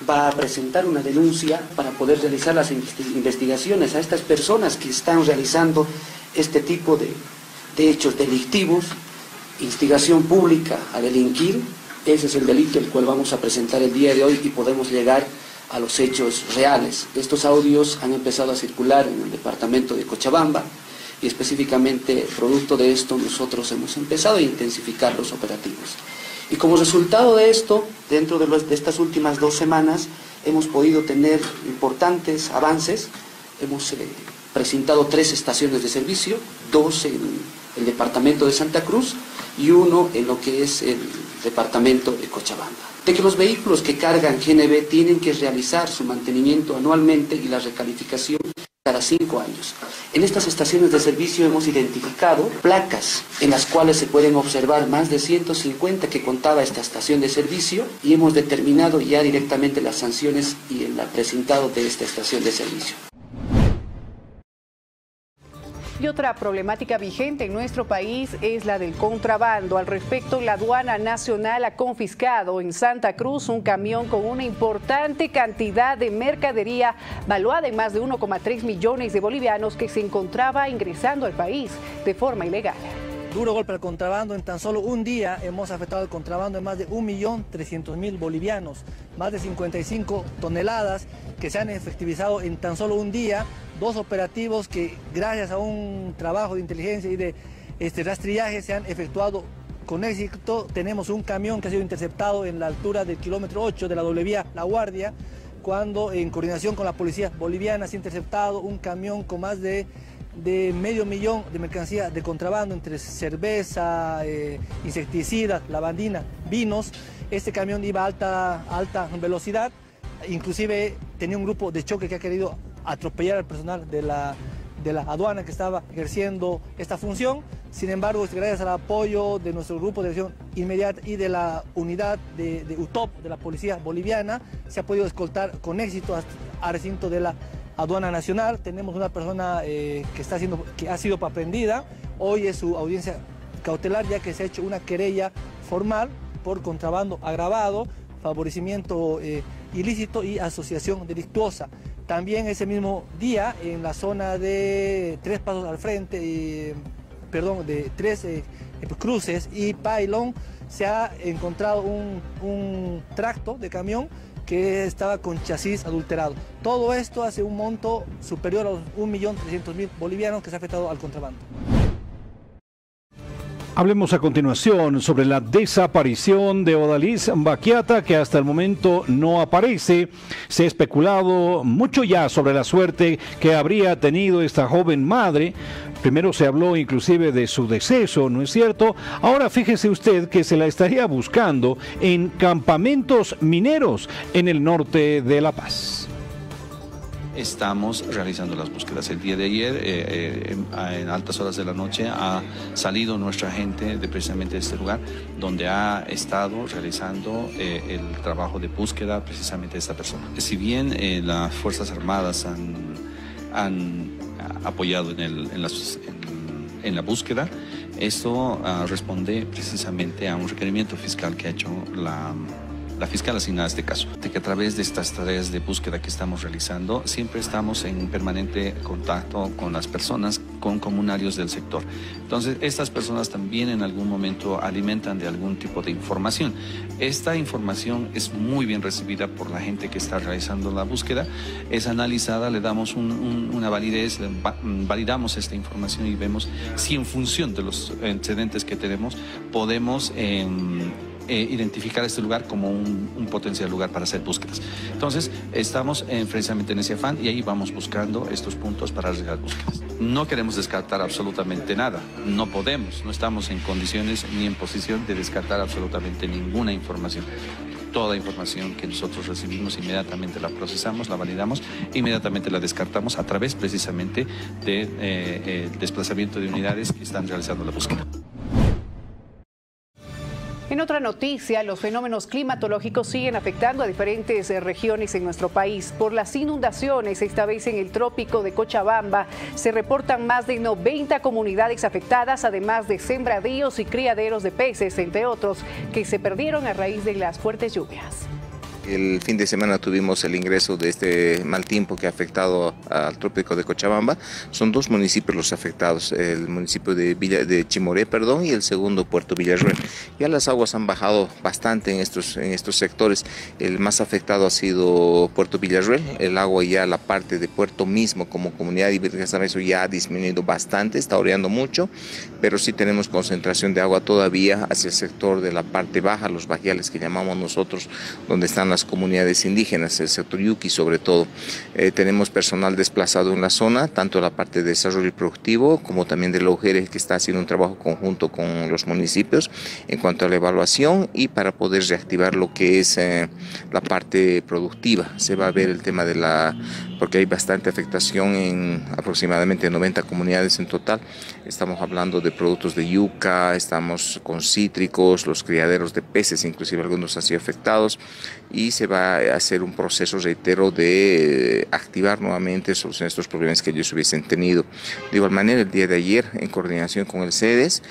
va a presentar una denuncia para poder realizar las investigaciones a estas personas que están realizando este tipo de hechos delictivos, instigación pública a delinquir. Ese es el delito el cual vamos a presentar el día de hoy y podemos llegar a los hechos reales. Estos audios han empezado a circular en el departamento de Cochabamba y específicamente producto de esto nosotros hemos empezado a intensificar los operativos. Y como resultado de esto, dentro de estas últimas 2 semanas hemos podido tener importantes avances. Hemos presentado 3 estaciones de servicio, 2 en el departamento de Santa Cruz y 1 en lo que es el departamento de Cochabamba. De que los vehículos que cargan GNB tienen que realizar su mantenimiento anualmente y la recalificación cada 5 años. En estas estaciones de servicio hemos identificado placas en las cuales se pueden observar más de 150 que contaba esta estación de servicio y hemos determinado ya directamente las sanciones y el presentado de esta estación de servicio. Y otra problemática vigente en nuestro país es la del contrabando. Al respecto, la Aduana Nacional ha confiscado en Santa Cruz un camión con una importante cantidad de mercadería valuada en más de 1,3 millones de bolivianos que se encontraba ingresando al país de forma ilegal. Duro golpe al contrabando. En tan solo un día hemos afectado el contrabando en más de 1.300.000 bolivianos. Más de 55 toneladas que se han efectivizado en tan solo un día. 2 operativos que gracias a un trabajo de inteligencia y de rastrillaje se han efectuado con éxito. Tenemos un camión que ha sido interceptado en la altura del kilómetro 8 de la doble vía La Guardia, cuando en coordinación con la policía boliviana se ha interceptado un camión con más de medio millón de mercancía de contrabando entre cerveza, insecticidas, lavandina, vinos. Este camión iba a alta velocidad, inclusive tenía un grupo de choque que ha querido atropellar al personal de la aduana que estaba ejerciendo esta función. Sin embargo, gracias al apoyo de nuestro grupo de acción inmediata y de la unidad de UTOP de la policía boliviana, se ha podido escoltar con éxito al recinto de la Aduana Nacional. Tenemos una persona que ha sido aprendida. Hoy es su audiencia cautelar, ya que se ha hecho una querella formal por contrabando agravado, favorecimiento ilícito y asociación delictuosa. También ese mismo día, en la zona de 3 pasos al frente, de 3 cruces y Pailón, se ha encontrado un tracto de camión que estaba con chasis adulterado. Todo esto hace un monto superior a los 1.300.000 bolivianos que se ha afectado al contrabando. Hablemos a continuación sobre la desaparición de Odalis Baquiata, que hasta el momento no aparece. Se ha especulado mucho ya sobre la suerte que habría tenido esta joven madre. Primero se habló inclusive de su deceso, ¿no es cierto? Ahora fíjese usted que se la estaría buscando en campamentos mineros en el norte de La Paz. Estamos realizando las búsquedas. El día de ayer, en altas horas de la noche, ha salido nuestra gente de precisamente este lugar, donde ha estado realizando el trabajo de búsqueda precisamente de esta persona. Si bien las Fuerzas Armadas han apoyado en la búsqueda, esto responde precisamente a un requerimiento fiscal que ha hecho la fiscal asignada a este caso, de que a través de estas tareas de búsqueda que estamos realizando, siempre estamos en permanente contacto con las personas, con comunarios del sector. Entonces, estas personas también en algún momento alimentan de algún tipo de información. Esta información es muy bien recibida por la gente que está realizando la búsqueda, es analizada, le damos una validez, validamos esta información y vemos si en función de los antecedentes que tenemos podemos identificar este lugar como un potencial lugar para hacer búsquedas. Entonces, estamos precisamente en ese afán y ahí vamos buscando estos puntos para realizar búsquedas. No queremos descartar absolutamente nada, no podemos, no estamos en condiciones ni en posición de descartar absolutamente ninguna información. Toda información que nosotros recibimos inmediatamente la procesamos, la validamos, inmediatamente la descartamos a través precisamente de desplazamiento de unidades que están realizando la búsqueda. En otra noticia, los fenómenos climatológicos siguen afectando a diferentes regiones en nuestro país. Por las inundaciones, esta vez en el trópico de Cochabamba, se reportan más de 90 comunidades afectadas, además de sembradíos y criaderos de peces, entre otros, que se perdieron a raíz de las fuertes lluvias. El fin de semana tuvimos el ingreso de este mal tiempo que ha afectado al trópico de Cochabamba. Son dos municipios los afectados, el municipio de Chimoré, y el segundo Puerto Villarruel. Ya las aguas han bajado bastante en estos sectores. El más afectado ha sido Puerto Villarruel. El agua ya, la parte de Puerto mismo como comunidad eso ya ha disminuido bastante, está oreando mucho, pero sí tenemos concentración de agua todavía hacia el sector de la parte baja, los bajiales que llamamos nosotros, donde están las comunidades indígenas, el sector Yuqui sobre todo. Tenemos personal desplazado en la zona, tanto la parte de desarrollo productivo como también de la UGERE, que está haciendo un trabajo conjunto con los municipios en cuanto a la evaluación y para poder reactivar lo que es la parte productiva. Se va a ver el tema de porque hay bastante afectación en aproximadamente 90 comunidades en total. Estamos hablando de productos de yuca, estamos con cítricos, los criaderos de peces, inclusive algunos han sido afectados, y se va a hacer un proceso, reitero, de activar nuevamente, solucionar estos problemas que ellos hubiesen tenido. De igual manera, el día de ayer, en coordinación con el CEDES,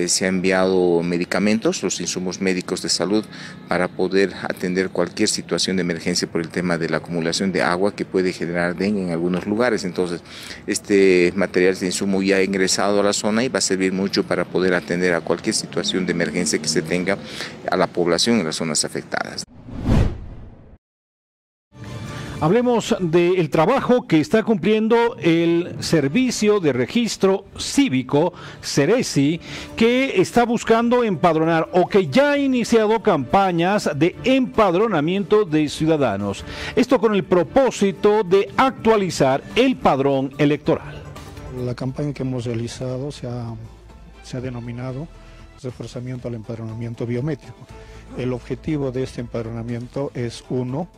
se ha enviado medicamentos, los insumos médicos de salud, para poder atender cualquier situación de emergencia por el tema de la acumulación de agua que puede generar dengue en algunos lugares. Entonces, este material de insumo ya ha ingresado a la zona y va a servir mucho para poder atender a cualquier situación de emergencia que se tenga a la población en las zonas afectadas. Hablemos del trabajo que está cumpliendo el Servicio de Registro Cívico, Ceresi, que está buscando empadronar o que ya ha iniciado campañas de empadronamiento de ciudadanos. Esto con el propósito de actualizar el padrón electoral. La campaña que hemos realizado se ha denominado Reforzamiento al Empadronamiento Biométrico. El objetivo de este empadronamiento es, uno,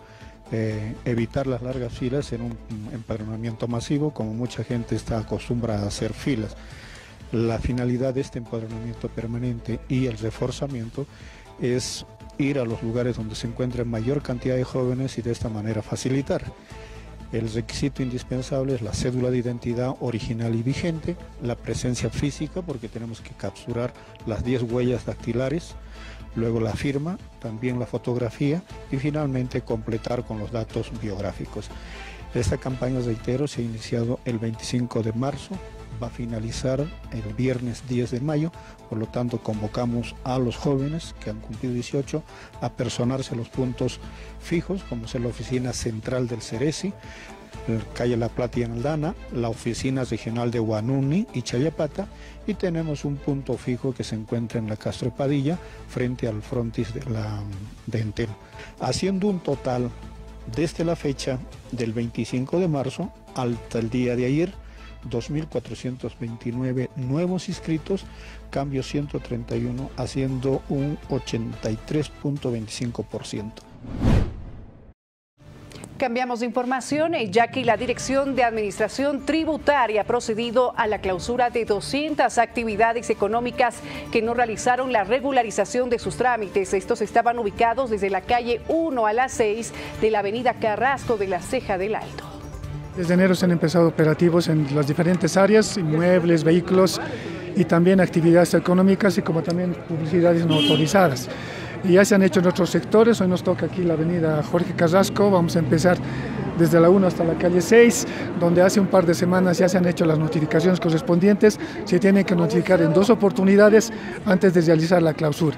evitar las largas filas en un empadronamiento masivo, como mucha gente está acostumbrada a hacer filas. La finalidad de este empadronamiento permanente y el reforzamiento es ir a los lugares donde se encuentren mayor cantidad de jóvenes y de esta manera facilitar. El requisito indispensable es la cédula de identidad original y vigente, la presencia física, porque tenemos que capturar las 10 huellas dactilares, luego la firma, también la fotografía y finalmente completar con los datos biográficos. Esta campaña, reitero, se ha iniciado el 25 de marzo, va a finalizar el viernes 10 de mayo, por lo tanto convocamos a los jóvenes que han cumplido 18 a personarse a los puntos fijos, como es la oficina central del Ceresi, calle La Plata y Aldana, la oficina regional de Huanuni y Chayapata, y tenemos un punto fijo que se encuentra en la Castro Padilla, frente al frontis de Entel. Haciendo un total desde la fecha del 25 de marzo hasta el día de ayer, 2.429 nuevos inscritos, cambio 131, haciendo un 83.25%. Cambiamos de información, ya que la Dirección de Administración Tributaria ha procedido a la clausura de 200 actividades económicas que no realizaron la regularización de sus trámites. Estos estaban ubicados desde la calle 1 a la 6 de la avenida Carrasco de la Ceja del Alto. Desde enero se han empezado operativos en las diferentes áreas, inmuebles, vehículos y también actividades económicas y como también publicidades no autorizadas. Y ya se han hecho en otros sectores, hoy nos toca aquí la avenida Jorge Carrasco, vamos a empezar desde la 1 hasta la calle 6, donde hace un par de semanas ya se han hecho las notificaciones correspondientes, se tienen que notificar en 2 oportunidades antes de realizar la clausura.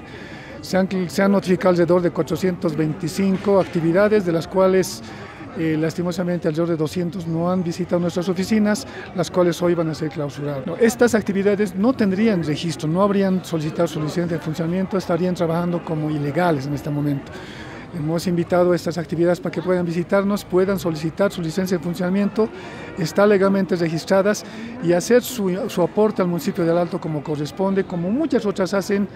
Se han notificado alrededor de 425 actividades, de las cuales lastimosamente alrededor de 200 no han visitado nuestras oficinas, las cuales hoy van a ser clausuradas. Estas actividades no tendrían registro, no habrían solicitado su licencia de funcionamiento, estarían trabajando como ilegales en este momento. Hemos invitado a estas actividades para que puedan visitarnos, puedan solicitar su licencia de funcionamiento, están legalmente registradas y hacer su aporte al municipio del Alto como corresponde, como muchas otras hacen.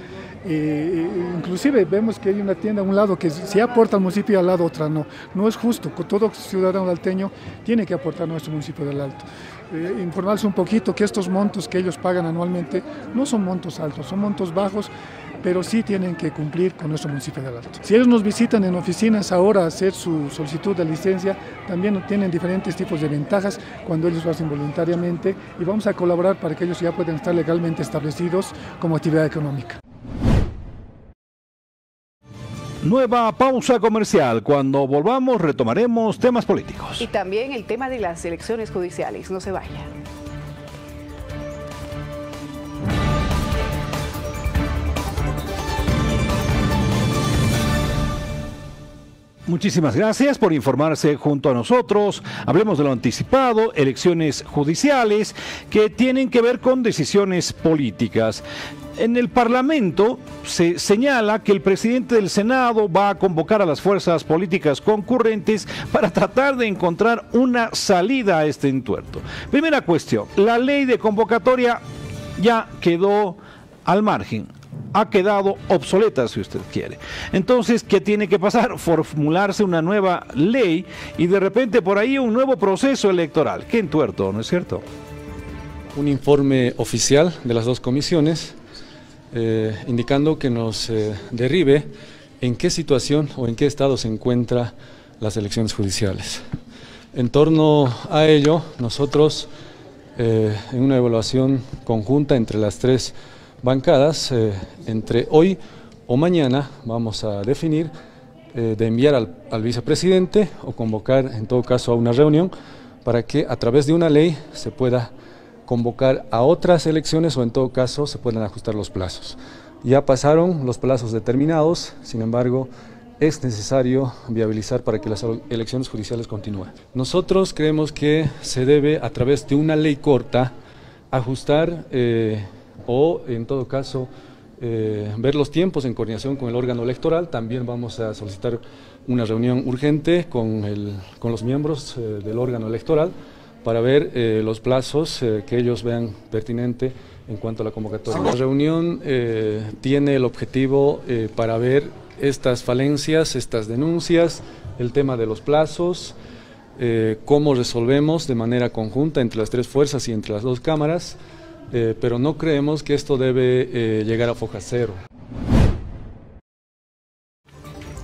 Inclusive vemos que hay una tienda a un lado que sí aporta al municipio y al lado otra no. No es justo, todo ciudadano alteño tiene que aportar a nuestro municipio del Alto. Informarles un poquito que estos montos que ellos pagan anualmente no son montos altos, son montos bajos pero sí tienen que cumplir con nuestro municipio del Alto. Si ellos nos visitan en oficinas ahora a hacer su solicitud de licencia, también tienen diferentes tipos de ventajas cuando ellos lo hacen voluntariamente, y vamos a colaborar para que ellos ya puedan estar legalmente establecidos como actividad económica. Nueva pausa comercial. Cuando volvamos retomaremos temas políticos. Y también el tema de las elecciones judiciales. No se vaya. Muchísimas gracias por informarse junto a nosotros. Hablemos de lo anticipado, elecciones judiciales que tienen que ver con decisiones políticas. En el Parlamento se señala que el presidente del Senado va a convocar a las fuerzas políticas concurrentes para tratar de encontrar una salida a este entuerto. Primera cuestión, la ley de convocatoria ya quedó al margen. Ha quedado obsoleta, si usted quiere. Entonces, ¿qué tiene que pasar? Formularse una nueva ley y de repente por ahí un nuevo proceso electoral. Qué entuerto, ¿no es cierto? Un informe oficial de las dos comisiones indicando que nos derribe en qué situación o en qué estado se encuentran las elecciones judiciales. En torno a ello, nosotros, en una evaluación conjunta entre las tres bancadas, entre hoy o mañana vamos a definir de enviar al vicepresidente o convocar en todo caso a una reunión para que a través de una ley se pueda convocar a otras elecciones o en todo caso se puedan ajustar los plazos. Ya pasaron los plazos determinados, sin embargo es necesario viabilizar para que las elecciones judiciales continúen. Nosotros creemos que se debe a través de una ley corta ajustar o en todo caso ver los tiempos en coordinación con el órgano electoral. También vamos a solicitar una reunión urgente con los miembros del órgano electoral para ver los plazos que ellos vean pertinente en cuanto a la convocatoria. La reunión tiene el objetivo para ver estas falencias, estas denuncias, el tema de los plazos, cómo resolvemos de manera conjunta entre las tres fuerzas y entre las dos cámaras, pero no creemos que esto debe llegar a foja cero.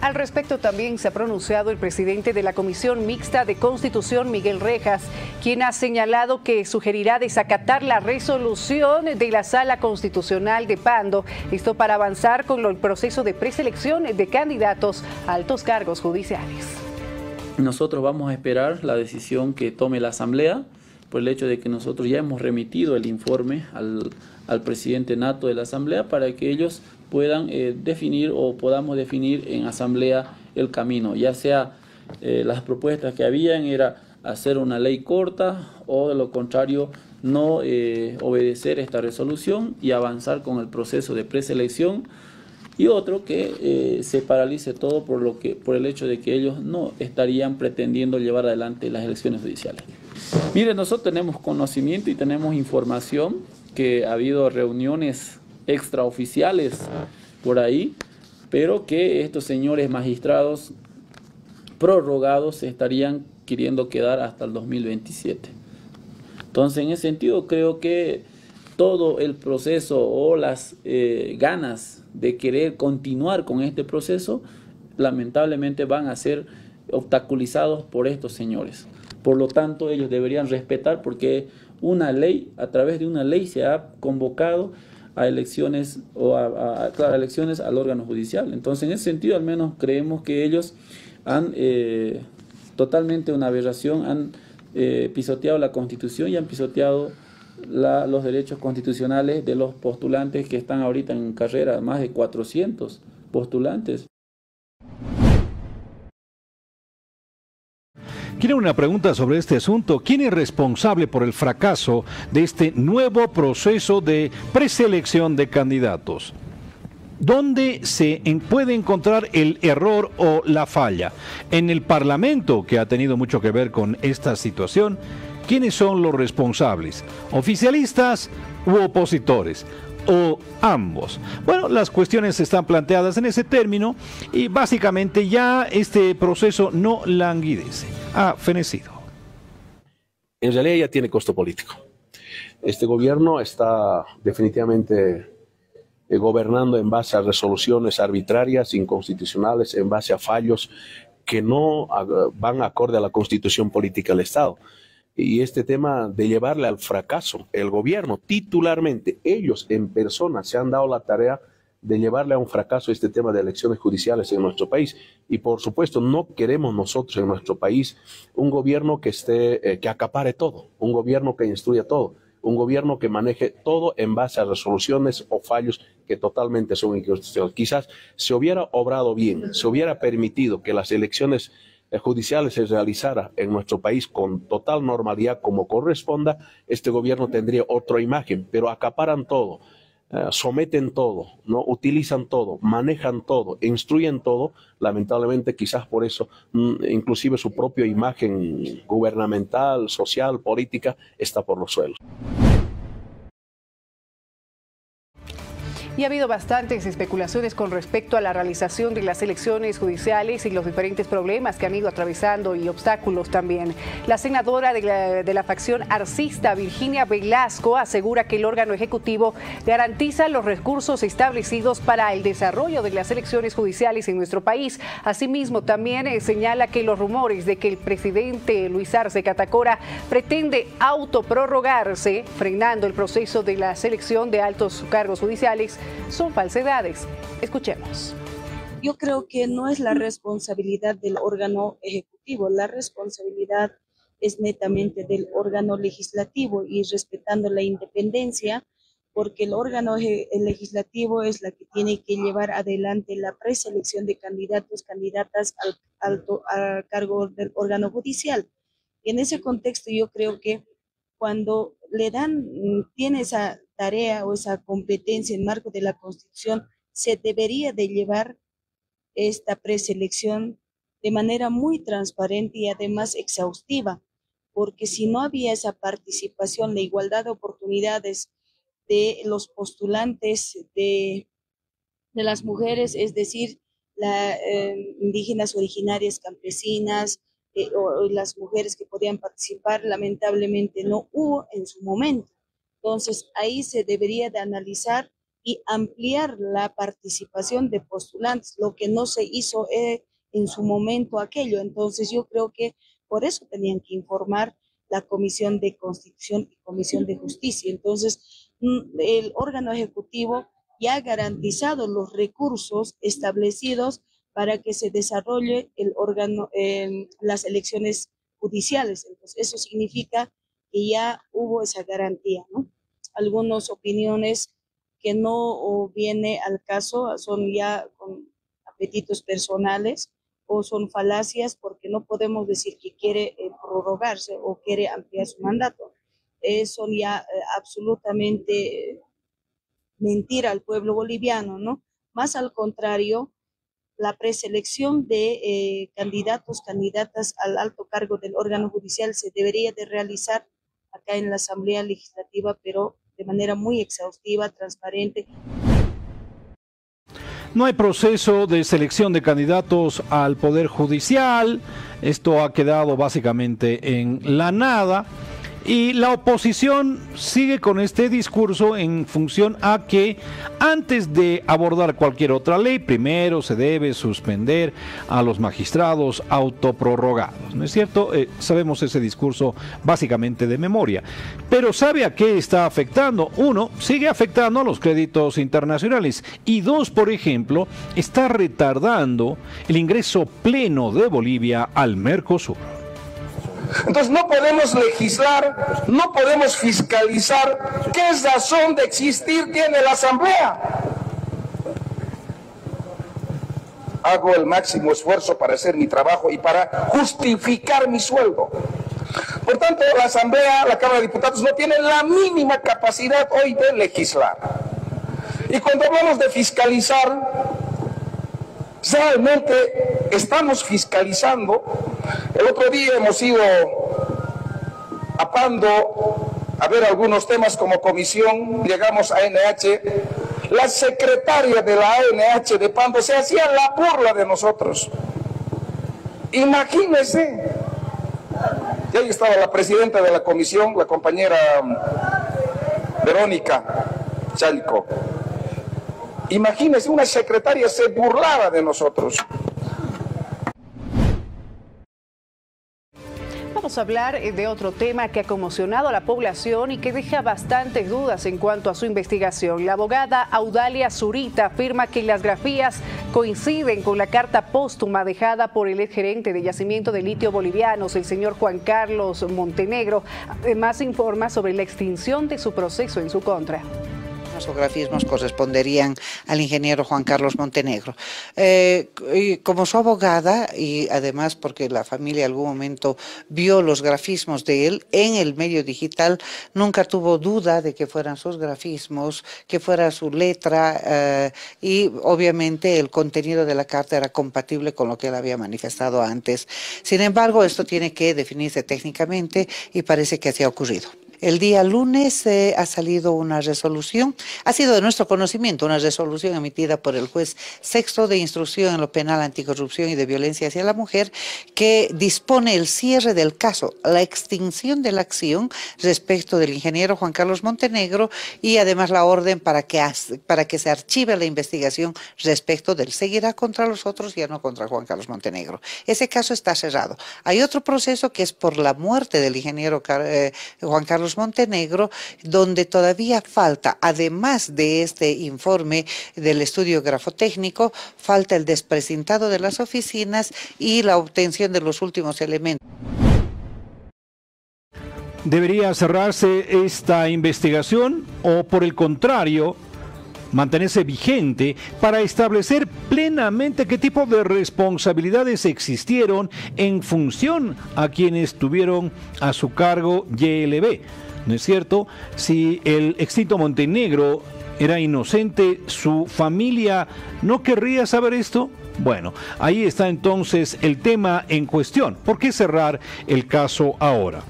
Al respecto también se ha pronunciado el presidente de la Comisión Mixta de Constitución, Miguel Rejas, quien ha señalado que sugerirá desacatar la resolución de la Sala Constitucional de Pando, esto para avanzar con el proceso de preselección de candidatos a altos cargos judiciales. Nosotros vamos a esperar la decisión que tome la Asamblea, por el hecho de que nosotros ya hemos remitido el informe al presidente nato de la Asamblea para que ellos puedan definir o podamos definir en Asamblea el camino, ya sea las propuestas que habían era hacer una ley corta o de lo contrario no obedecer esta resolución y avanzar con el proceso de preselección, y otro que se paralice todo por el hecho de que ellos no estarían pretendiendo llevar adelante las elecciones judiciales. Mire, nosotros tenemos conocimiento y tenemos información que ha habido reuniones extraoficiales por ahí, pero que estos señores magistrados prorrogados estarían queriendo quedar hasta el 2027. Entonces, en ese sentido, creo que todo el proceso o las ganas de querer continuar con este proceso, lamentablemente van a ser obstaculizados por estos señores. Por lo tanto, ellos deberían respetar, porque una ley, a través de una ley se ha convocado a elecciones o a elecciones al órgano judicial. Entonces, en ese sentido, al menos creemos que ellos han totalmente una aberración, han pisoteado la Constitución y han pisoteado los derechos constitucionales de los postulantes que están ahorita en carrera, más de 400 postulantes. Quiero una pregunta sobre este asunto. ¿Quién es responsable por el fracaso de este nuevo proceso de preselección de candidatos? ¿Dónde se puede encontrar el error o la falla? ¿En el Parlamento, que ha tenido mucho que ver con esta situación? ¿Quiénes son los responsables? ¿Oficialistas u opositores? ¿O ambos? Bueno, las cuestiones están planteadas en ese término y básicamente ya este proceso no languidece, ha fenecido. En realidad ya tiene costo político. Este gobierno está definitivamente gobernando en base a resoluciones arbitrarias, inconstitucionales, en base a fallos que no van acorde a la constitución política del Estado. Y este tema de llevarle al fracaso, el gobierno titularmente, ellos en persona se han dado la tarea de llevarle a un fracaso este tema de elecciones judiciales en nuestro país. Y por supuesto no queremos nosotros en nuestro país un gobierno que que acapare todo, un gobierno que instruya todo, un gobierno que maneje todo en base a resoluciones o fallos que totalmente son inconstitucionales. Quizás se hubiera obrado bien, se hubiera permitido que las elecciones judiciales se realizara en nuestro país con total normalidad como corresponda, este gobierno tendría otra imagen, pero acaparan todo, someten todo, ¿no? Utilizan todo, manejan todo, instruyen todo. Lamentablemente quizás por eso inclusive su propia imagen gubernamental, social, política está por los suelos. Y ha habido bastantes especulaciones con respecto a la realización de las elecciones judiciales y los diferentes problemas que han ido atravesando y obstáculos también. La senadora de la facción arcista, Virginia Velasco, asegura que el órgano ejecutivo garantiza los recursos establecidos para el desarrollo de las elecciones judiciales en nuestro país. Asimismo, también señala que los rumores de que el presidente Luis Arce Catacora pretende autoprorrogarse, frenando el proceso de la selección de altos cargos judiciales, son falsedades. Escuchemos. Yo creo que no es la responsabilidad del órgano ejecutivo, la responsabilidad es netamente del órgano legislativo y respetando la independencia, porque el órgano legislativo es la que tiene que llevar adelante la preselección de candidatos, candidatas al cargo del órgano judicial. Y en ese contexto yo creo que cuando tiene esa tarea o esa competencia en marco de la Constitución, se debería de llevar esta preselección de manera muy transparente y además exhaustiva, porque si no había esa participación, la igualdad de oportunidades de los postulantes, de las mujeres, es decir, indígenas originarias, campesinas, o las mujeres que podían participar, lamentablemente no hubo en su momento. Entonces, ahí se debería de analizar y ampliar la participación de postulantes, lo que no se hizo en su momento aquello. Entonces, yo creo que por eso tenían que informar la Comisión de Constitución y Comisión de Justicia. Entonces, el órgano ejecutivo ya ha garantizado los recursos establecidos para que se desarrolle el órgano, las elecciones judiciales. Entonces, eso significa que ya hubo esa garantía, ¿no? Algunas opiniones que no viene al caso son ya con apetitos personales o son falacias, porque no podemos decir que quiere prorrogarse o quiere ampliar su mandato. Son ya absolutamente mentira al pueblo boliviano, ¿no? Más al contrario, la preselección de candidatos, candidatas al alto cargo del órgano judicial se debería de realizar acá en la Asamblea Legislativa, pero de manera muy exhaustiva, transparente. No hay proceso de selección de candidatos al Poder Judicial. Esto ha quedado básicamente en la nada. Y la oposición sigue con este discurso en función a que antes de abordar cualquier otra ley, primero se debe suspender a los magistrados autoprorrogados. ¿No es cierto? Sabemos ese discurso básicamente de memoria. Pero ¿sabe a qué está afectando? Uno, sigue afectando a los créditos internacionales. Y dos, por ejemplo, está retardando el ingreso pleno de Bolivia al Mercosur. Entonces no podemos legislar, no podemos fiscalizar. ¿Qué razón de existir tiene la Asamblea? Hago el máximo esfuerzo para hacer mi trabajo y para justificar mi sueldo. Por tanto, la Asamblea, la Cámara de Diputados no tiene la mínima capacidad hoy de legislar. Y cuando hablamos de fiscalizar, realmente estamos fiscalizando. El otro día hemos ido a Pando a ver algunos temas como comisión, llegamos a ANH, la secretaria de la ANH de Pando se hacía la burla de nosotros. Imagínense. Y ahí estaba la presidenta de la comisión, la compañera Verónica Chalco. Imagínense, una secretaria se burlaba de nosotros. Vamos a hablar de otro tema que ha conmocionado a la población y que deja bastantes dudas en cuanto a su investigación. La abogada Audalia Zurita afirma que las grafías coinciden con la carta póstuma dejada por el exgerente de yacimiento de litio bolivianos, el señor Juan Carlos Montenegro. Además, informa sobre la extinción de su proceso en su contra. Los grafismos corresponderían al ingeniero Juan Carlos Montenegro. Como su abogada, y además porque la familia en algún momento vio los grafismos de él en el medio digital, nunca tuvo duda de que fueran sus grafismos, que fuera su letra, y obviamente el contenido de la carta era compatible con lo que él había manifestado antes. Sin embargo, esto tiene que definirse técnicamente y parece que así ha ocurrido. El día lunes ha salido una resolución, ha sido de nuestro conocimiento una resolución emitida por el juez sexto de instrucción en lo penal anticorrupción y de violencia hacia la mujer, que dispone el cierre del caso, la extinción de la acción respecto del ingeniero Juan Carlos Montenegro y además la orden para que se archive la investigación respecto del seguirá contra los otros y ya no contra Juan Carlos Montenegro. Ese caso está cerrado. Hay otro proceso que es por la muerte del ingeniero Juan Carlos Montenegro, donde todavía falta, además de este informe del estudio grafotécnico, falta el desprecintado de las oficinas y la obtención de los últimos elementos. ¿Debería cerrarse esta investigación o, por el contrario, mantenerse vigente para establecer plenamente qué tipo de responsabilidades existieron en función a quienes tuvieron a su cargo YLB? ¿No es cierto? Si el extinto Montenegro era inocente, ¿su familia no querría saber esto? Bueno, ahí está entonces el tema en cuestión. ¿Por qué cerrar el caso ahora?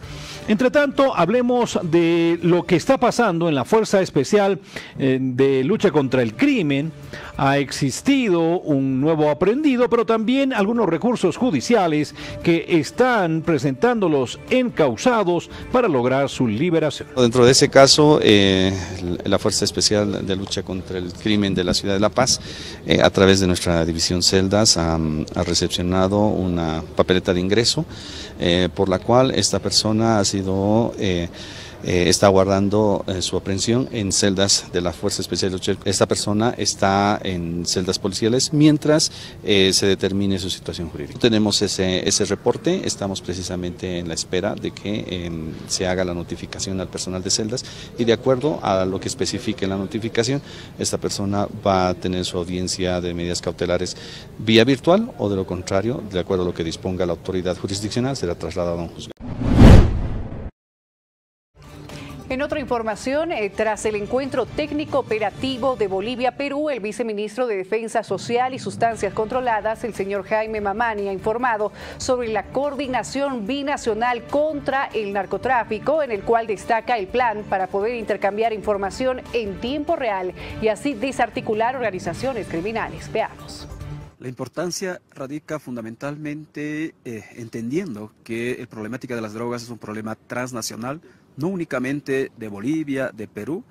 Entre tanto, hablemos de lo que está pasando en la Fuerza Especial de Lucha contra el Crimen. Ha existido un nuevo aprehendido, pero también algunos recursos judiciales que están presentando los encausados para lograr su liberación. Dentro de ese caso, la Fuerza Especial de Lucha contra el Crimen de la Ciudad de La Paz, a través de nuestra división Celdas, ha recepcionado una papeleta de ingreso por la cual esta persona ha sido está guardando su aprehensión en celdas de la Fuerza Especial de Lucha. Esta persona está en celdas policiales mientras se determine su situación jurídica. Tenemos ese reporte, estamos precisamente en la espera de que se haga la notificación al personal de celdas y de acuerdo a lo que especifique la notificación, esta persona va a tener su audiencia de medidas cautelares vía virtual o de lo contrario, de acuerdo a lo que disponga la autoridad jurisdiccional, será trasladado a un juzgado. En otra información, tras el encuentro técnico operativo de Bolivia-Perú, el viceministro de Defensa Social y Sustancias Controladas, el señor Jaime Mamani, ha informado sobre la coordinación binacional contra el narcotráfico, en el cual destaca el plan para poder intercambiar información en tiempo real y así desarticular organizaciones criminales. Veamos. La importancia radica fundamentalmente entendiendo que la problemática de las drogas es un problema transnacional, no únicamente de Bolivia, de Perú,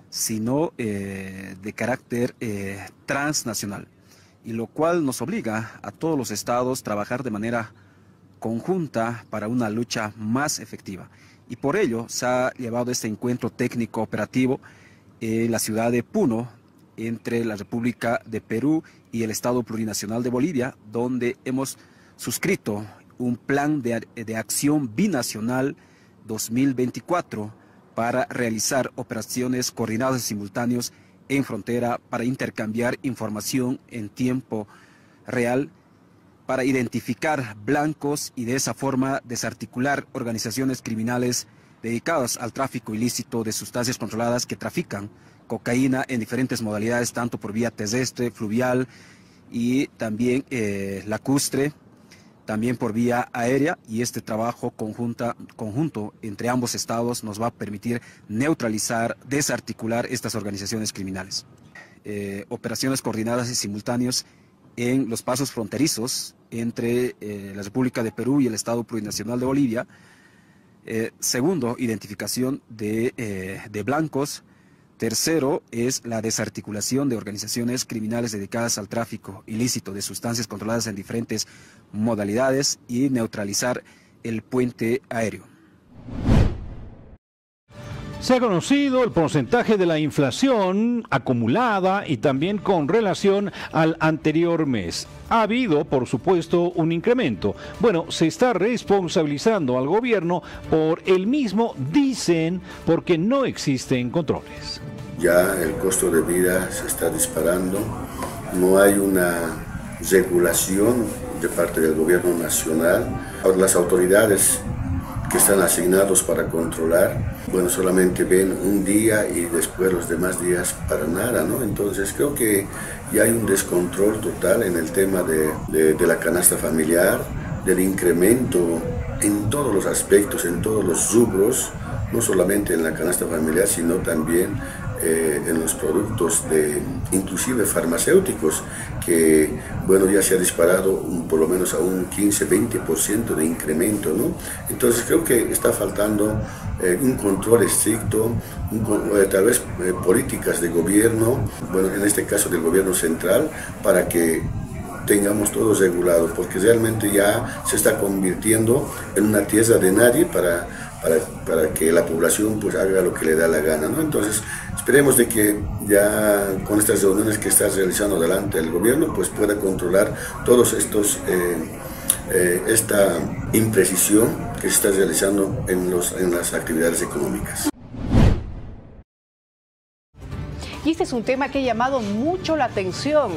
sino de carácter transnacional, y lo cual nos obliga a todos los estados a trabajar de manera conjunta para una lucha más efectiva. Y por ello se ha llevado este encuentro técnico operativo en la ciudad de Puno, entre la República de Perú y el Estado Plurinacional de Bolivia, donde hemos suscrito un plan de acción binacional 2024 para realizar operaciones coordinadas y simultáneas en frontera para intercambiar información en tiempo real, para identificar blancos y de esa forma desarticular organizaciones criminales dedicadas al tráfico ilícito de sustancias controladas que trafican cocaína en diferentes modalidades, tanto por vía terrestre, fluvial y también lacustre, también por vía aérea, y este trabajo conjunto entre ambos estados nos va a permitir neutralizar, desarticular estas organizaciones criminales. Operaciones coordinadas y simultáneas en los pasos fronterizos entre la República de Perú y el Estado Plurinacional de Bolivia. Segundo, identificación de blancos, Tercero es la desarticulación de organizaciones criminales dedicadas al tráfico ilícito de sustancias controladas en diferentes modalidades y neutralizar el puente aéreo. Se ha conocido el porcentaje de la inflación acumulada y también con relación al anterior mes. Ha habido, por supuesto, un incremento. Bueno, se está responsabilizando al gobierno por el mismo, dicen, porque no existen controles. Ya el costo de vida se está disparando, no hay una regulación de parte del gobierno nacional. Las autoridades que están asignados para controlar, bueno, solamente ven un día y después los demás días para nada, ¿no? Entonces creo que ya hay un descontrol total en el tema de la canasta familiar, del incremento en todos los aspectos, en todos los rubros, no solamente en la canasta familiar, sino también en los productos inclusive farmacéuticos, que bueno, ya se ha disparado por lo menos a un 15-20% de incremento, ¿no? Entonces creo que está faltando un control estricto, tal vez políticas de gobierno, bueno, en este caso del gobierno central, para que tengamos todo regulado, porque realmente ya se está convirtiendo en una tierra de nadie para que la población pues haga lo que le da la gana, ¿no? Entonces esperemos de que ya con estas reuniones que está realizando delante el gobierno pues pueda controlar todos estos esta imprecisión que se está realizando en las actividades económicas. Y este es un tema que ha llamado mucho la atención.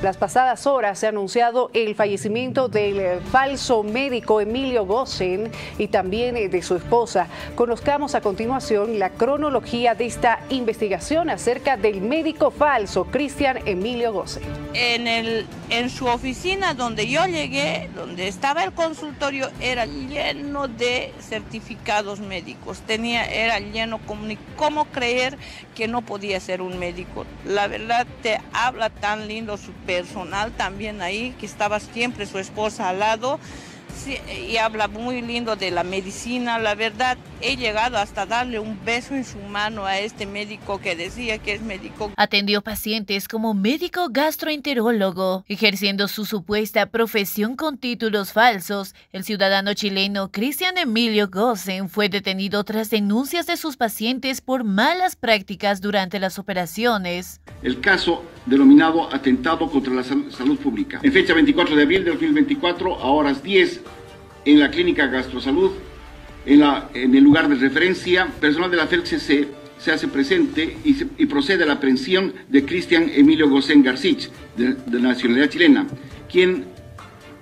Las pasadas horas se ha anunciado el fallecimiento del falso médico Emilio Gosen y también de su esposa. Conozcamos a continuación la cronología de esta investigación acerca del médico falso Cristian Emilio Gosen. En su oficina donde yo llegué, donde estaba el consultorio, era lleno de certificados médicos. Era lleno, ¿cómo creer que no podía ser un médico? La verdad, te habla tan lindo su personal también ahí, que estaba siempre su esposa al lado. Sí, y habla muy lindo de la medicina. La verdad, he llegado hasta darle un beso en su mano a este médico que decía que es médico. Atendió pacientes como médico gastroenterólogo, ejerciendo su supuesta profesión con títulos falsos. El ciudadano chileno Cristian Emilio Gosen fue detenido tras denuncias de sus pacientes por malas prácticas durante las operaciones. El caso denominado atentado contra la salud pública. En fecha 24 de abril de 2024, a horas 10, en la clínica Gastrosalud, en el lugar de referencia, personal de la FELCC se hace presente y procede a la aprehensión de Cristian Emilio Gosen Garcich, de nacionalidad chilena, quien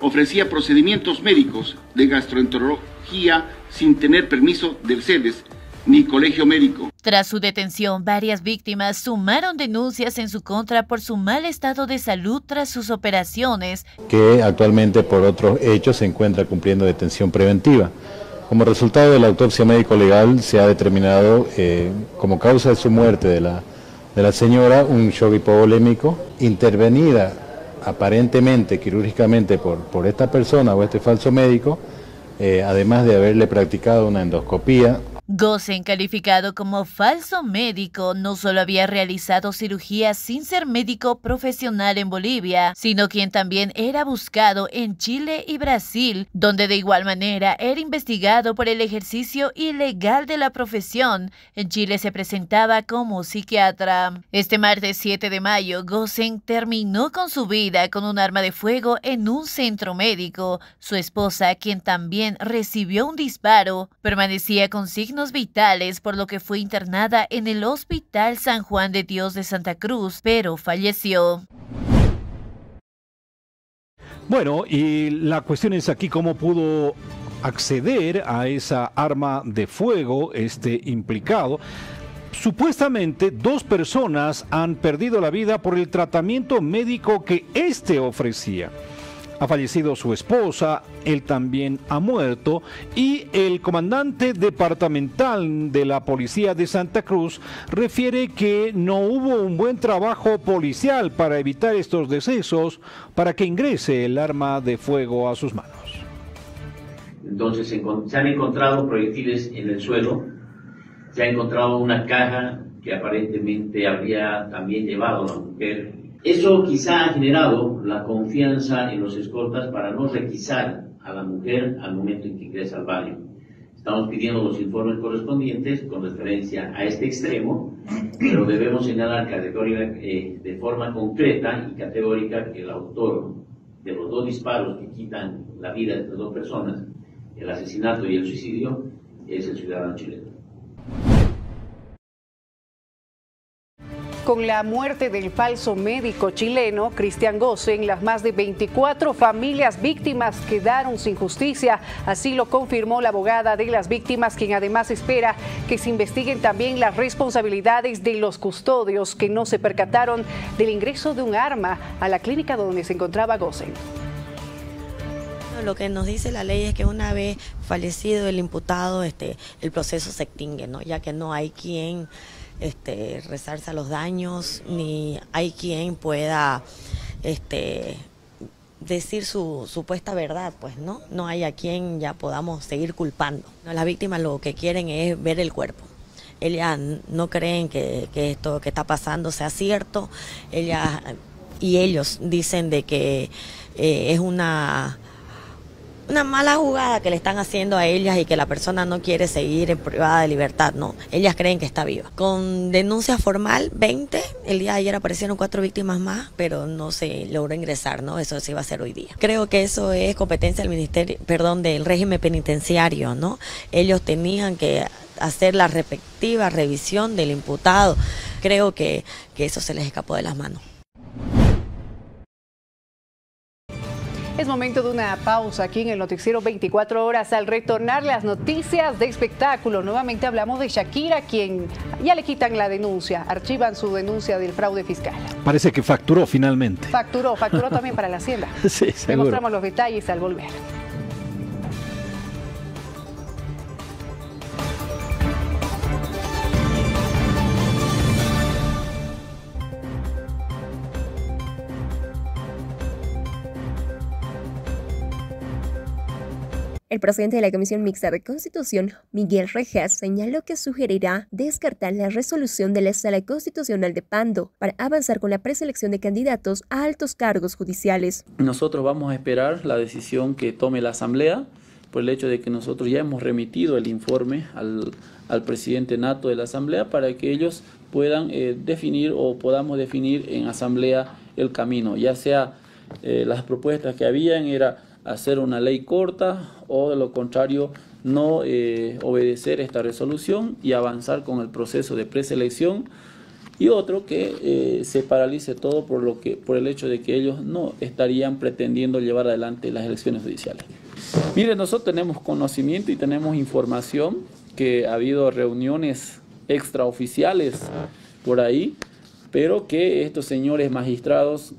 ofrecía procedimientos médicos de gastroenterología sin tener permiso del CEDES ni colegio médico. Tras su detención, varias víctimas sumaron denuncias en su contra por su mal estado de salud tras sus operaciones. Que actualmente por otros hechos se encuentra cumpliendo detención preventiva. Como resultado de la autopsia médico-legal se ha determinado como causa de su muerte de la señora un shock hipovolémico, intervenida aparentemente quirúrgicamente por esta persona o este falso médico, además de haberle practicado una endoscopía. Gosen, calificado como falso médico, no solo había realizado cirugías sin ser médico profesional en Bolivia, sino quien también era buscado en Chile y Brasil, donde de igual manera era investigado por el ejercicio ilegal de la profesión. En Chile se presentaba como psiquiatra. Este martes 7 de mayo, Gosen terminó con su vida con un arma de fuego en un centro médico. Su esposa, quien también recibió un disparo, permanecía con signos vitales, por lo que fue internada en el Hospital San Juan de Dios de Santa Cruz, pero falleció. Bueno, y la cuestión es aquí cómo pudo acceder a esa arma de fuego este implicado. Supuestamente 2 personas han perdido la vida por el tratamiento médico que este ofrecía. Ha fallecido su esposa, él también ha muerto y el comandante departamental de la policía de Santa Cruz refiere que no hubo un buen trabajo policial para evitar estos decesos, para que ingrese el arma de fuego a sus manos. Entonces se han encontrado proyectiles en el suelo, se ha encontrado una caja que que aparentemente habría también llevado a la mujer. Eso quizá ha generado la confianza en los escoltas para no requisar a la mujer al momento en que ingresa al baño. Estamos pidiendo los informes correspondientes con referencia a este extremo, pero debemos señalar de forma concreta y categórica que el autor de los 2 disparos que quitan la vida de las 2 personas, el asesinato y el suicidio, es el ciudadano chileno. Con la muerte del falso médico chileno Cristian Gosen, las más de 24 familias víctimas quedaron sin justicia. Así lo confirmó la abogada de las víctimas, quien además espera que se investiguen también las responsabilidades de los custodios que no se percataron del ingreso de un arma a la clínica donde se encontraba Gosen. Lo que nos dice la ley es que una vez fallecido el imputado, el proceso se extingue, ¿no? Ya que no hay quien rezarse a los daños, ni hay quien pueda decir su supuesta verdad, pues no hay a quien ya podamos seguir culpando. Las víctimas lo que quieren es ver el cuerpo. Ellas no creen que esto que está pasando sea cierto. Ellas y ellos dicen de que es una mala jugada que le están haciendo a ellas y que la persona no quiere seguir en privada de libertad, no. Ellas creen que está viva. Con denuncia formal, 20, el día de ayer aparecieron 4 víctimas más, pero no se logró ingresar, ¿no? Eso se iba a hacer hoy día. Creo que eso es competencia del régimen penitenciario, ¿no? Ellos tenían que hacer la respectiva revisión del imputado. Creo que eso se les escapó de las manos. Es momento de una pausa aquí en el noticiero 24 horas. Al retornar las noticias de espectáculo, nuevamente hablamos de Shakira, quien ya le quitan la denuncia, archivan su denuncia del fraude fiscal. Parece que facturó finalmente. Facturó también para la Hacienda. Sí, seguro. Le mostramos los detalles al volver. El presidente de la Comisión Mixta de Constitución, Miguel Rejas, señaló que sugerirá descartar la resolución de la Sala Constitucional de Pando para avanzar con la preselección de candidatos a altos cargos judiciales. Nosotros vamos a esperar la decisión que tome la Asamblea, por el hecho de que nosotros ya hemos remitido el informe al presidente nato de la Asamblea para que ellos puedan definir o podamos definir en Asamblea el camino, ya sea las propuestas que habían era hacer una ley corta o de lo contrario no obedecer esta resolución y avanzar con el proceso de preselección, y otro que se paralice todo por el hecho de que ellos no estarían pretendiendo llevar adelante las elecciones judiciales. Mire, nosotros tenemos conocimiento y tenemos información que ha habido reuniones extraoficiales por ahí, pero que estos señores magistrados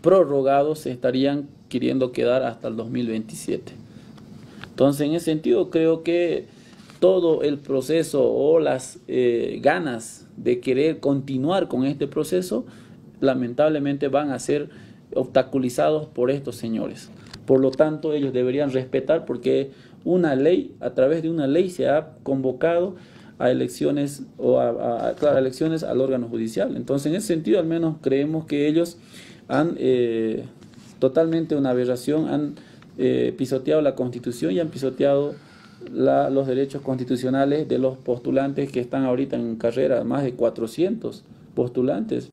prorrogados se estarían queriendo quedar hasta el 2027. Entonces, en ese sentido, creo que todo el proceso o las ganas de querer continuar con este proceso, lamentablemente van a ser obstaculizados por estos señores. Por lo tanto, ellos deberían respetar, porque una ley, a través de una ley se ha convocado a elecciones elecciones al órgano judicial. Entonces, en ese sentido, al menos creemos que ellos han totalmente una aberración, han pisoteado la Constitución y han pisoteado los derechos constitucionales de los postulantes que están ahorita en carrera, más de 400 postulantes.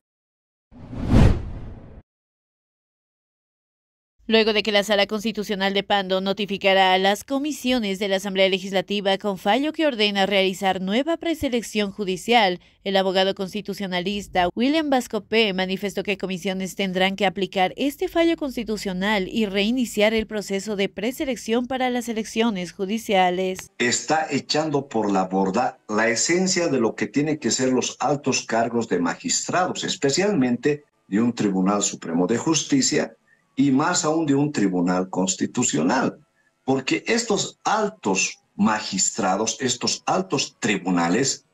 Luego de que la Sala Constitucional de Pando notificara a las comisiones de la Asamblea Legislativa con fallo que ordena realizar nueva preselección judicial, el abogado constitucionalista William Bascopé manifestó que comisiones tendrán que aplicar este fallo constitucional y reiniciar el proceso de preselección para las elecciones judiciales. Está echando por la borda la esencia de lo que tienen que ser los altos cargos de magistrados, especialmente de un Tribunal Supremo de Justicia, y más aún de un tribunal constitucional, porque estos altos magistrados, estos altos tribunales,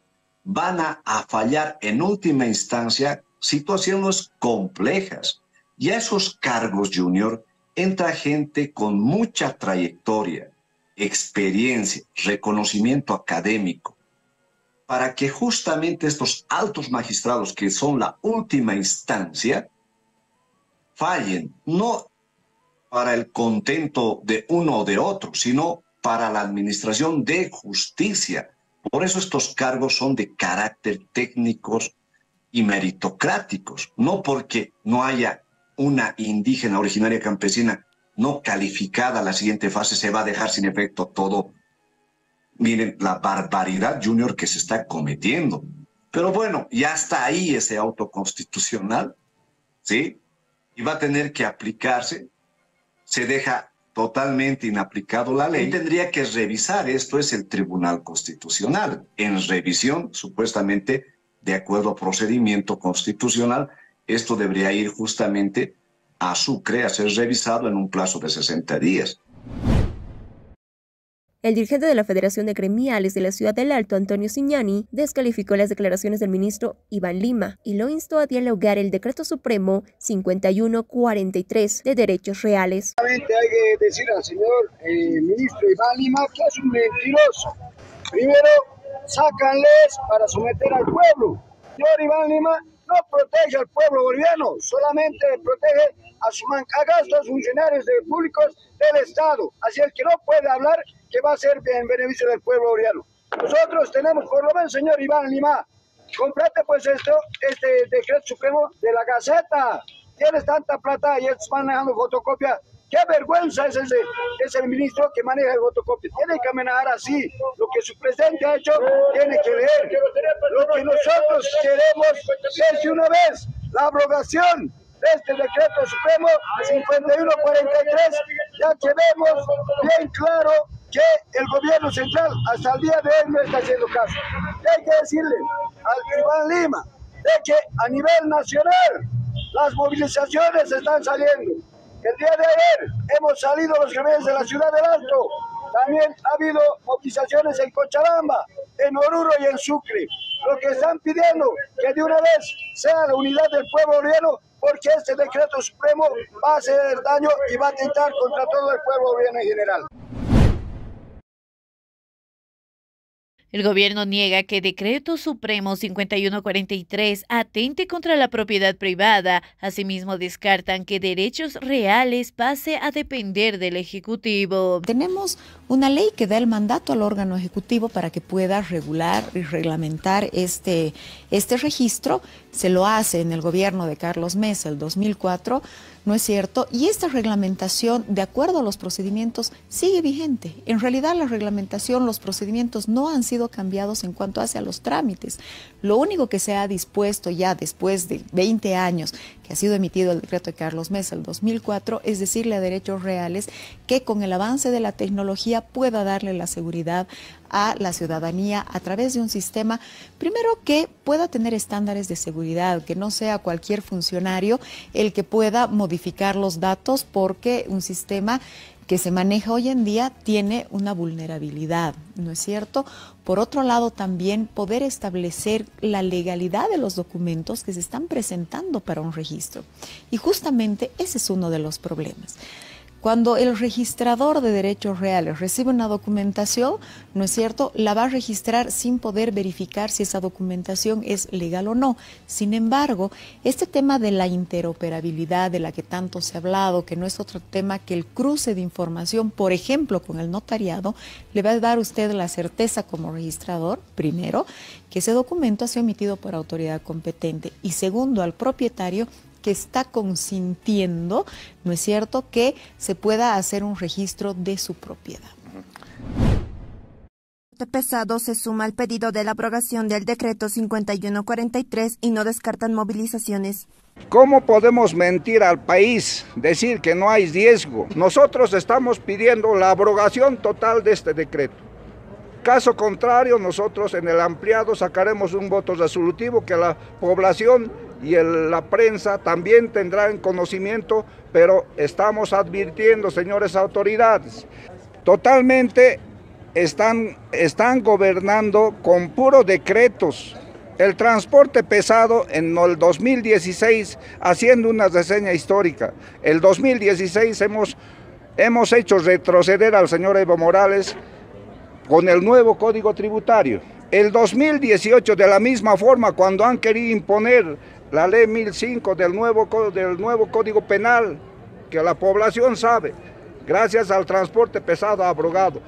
van a fallar en última instancia situaciones complejas. Y a esos cargos, Junior, entra gente con mucha trayectoria, experiencia, reconocimiento académico. para que justamente estos altos magistrados, que son la última instancia, fallen, no para el contento de uno o de otro, sino para la administración de justicia. Por eso estos cargos son de carácter técnicos y meritocráticos, no porque no haya una indígena originaria campesina no calificada, la siguiente fase se va a dejar sin efecto todo. Miren la barbaridad, Junior, que se está cometiendo. Pero bueno, ya está ahí ese auto constitucional, ¿sí? Y va a tener que aplicarse. Se deja totalmente inaplicado la ley. Tendría que revisar, esto es el Tribunal Constitucional. En revisión, supuestamente, de acuerdo a procedimiento constitucional, esto debería ir justamente a Sucre a ser revisado en un plazo de 60 días. El dirigente de la Federación de Gremiales de la Ciudad del Alto, Antonio Cignani, descalificó las declaraciones del ministro Iván Lima y lo instó a dialogar el Decreto Supremo 5143 de Derechos Reales. Hay que decir al señor ministro Iván Lima que es un mentiroso. Primero, sácanles para someter al pueblo. Señor Iván Lima no protege al pueblo boliviano, solamente protege a sus mancagastos funcionarios públicos del Estado. Así el que no puede hablar que va a ser en beneficio del pueblo boliviano. Nosotros tenemos, por lo menos, señor Iván Lima, comprate pues este decreto supremo de la Gaceta. Tienes tanta plata y estás manejando fotocopia. ¡Qué vergüenza es el ministro que maneja el fotocopia! Tiene que manejar así. Lo que su presidente ha hecho, tiene que leer. Lo que nosotros queremos es de una vez la abrogación de este decreto supremo 5143, ya que vemos bien claro que el gobierno central hasta el día de hoy no está haciendo caso. Y hay que decirle al Iván Lima de que a nivel nacional las movilizaciones están saliendo. El día de ayer hemos salido los gremios de la Ciudad del Alto. También ha habido movilizaciones en Cochabamba, en Oruro y en Sucre. Lo que están pidiendo que de una vez sea la unidad del pueblo boliviano, porque este decreto supremo va a hacer daño y va a atentar contra todo el pueblo boliviano en general. El gobierno niega que Decreto Supremo 5143 atente contra la propiedad privada. Asimismo, descartan que derechos reales pase a depender del Ejecutivo. Tenemos una ley que da el mandato al órgano ejecutivo para que pueda regular y reglamentar este registro. Se lo hace en el gobierno de Carlos Mesa, el 2004, ¿no es cierto? Y esta reglamentación, de acuerdo a los procedimientos, sigue vigente. En realidad la reglamentación, los procedimientos no han sido cambiados en cuanto hace a los trámites. Lo único que se ha dispuesto ya después de 20 años que ha sido emitido el decreto de Carlos Mesa, el 2004, es decirle a Derechos Reales que con el avance de la tecnología pueda darle la seguridad a la ciudadanía a través de un sistema, primero que pueda tener estándares de seguridad, que no sea cualquier funcionario el que pueda modificar los datos, porque un sistema que se maneja hoy en día tiene una vulnerabilidad, ¿no es cierto? Por otro lado, también poder establecer la legalidad de los documentos que se están presentando para un registro. Y justamente ese es uno de los problemas. Cuando el registrador de derechos reales recibe una documentación, ¿no es cierto?, la va a registrar sin poder verificar si esa documentación es legal o no. Sin embargo, este tema de la interoperabilidad de la que tanto se ha hablado, que no es otro tema que el cruce de información, por ejemplo, con el notariado, le va a dar a usted la certeza como registrador, primero, que ese documento ha sido emitido por autoridad competente, y segundo, al propietario, que está consintiendo, ¿no es cierto?, que se pueda hacer un registro de su propiedad. Pesado se suma al pedido de la abrogación del decreto 5143 y no descartan movilizaciones. ¿Cómo podemos mentir al país, decir que no hay riesgo? Nosotros estamos pidiendo la abrogación total de este decreto. Caso contrario, nosotros en el ampliado sacaremos un voto resolutivo que la población y la prensa también tendrán conocimiento, pero estamos advirtiendo, señores autoridades, totalmente están gobernando con puros decretos. El transporte pesado en el 2016, haciendo una reseña histórica, el 2016 hemos hecho retroceder al señor Evo Morales con el nuevo Código Tributario. El 2018, de la misma forma, cuando han querido imponer la ley 1005 del nuevo Código Penal, que la población sabe, gracias al transporte pesado abrogado,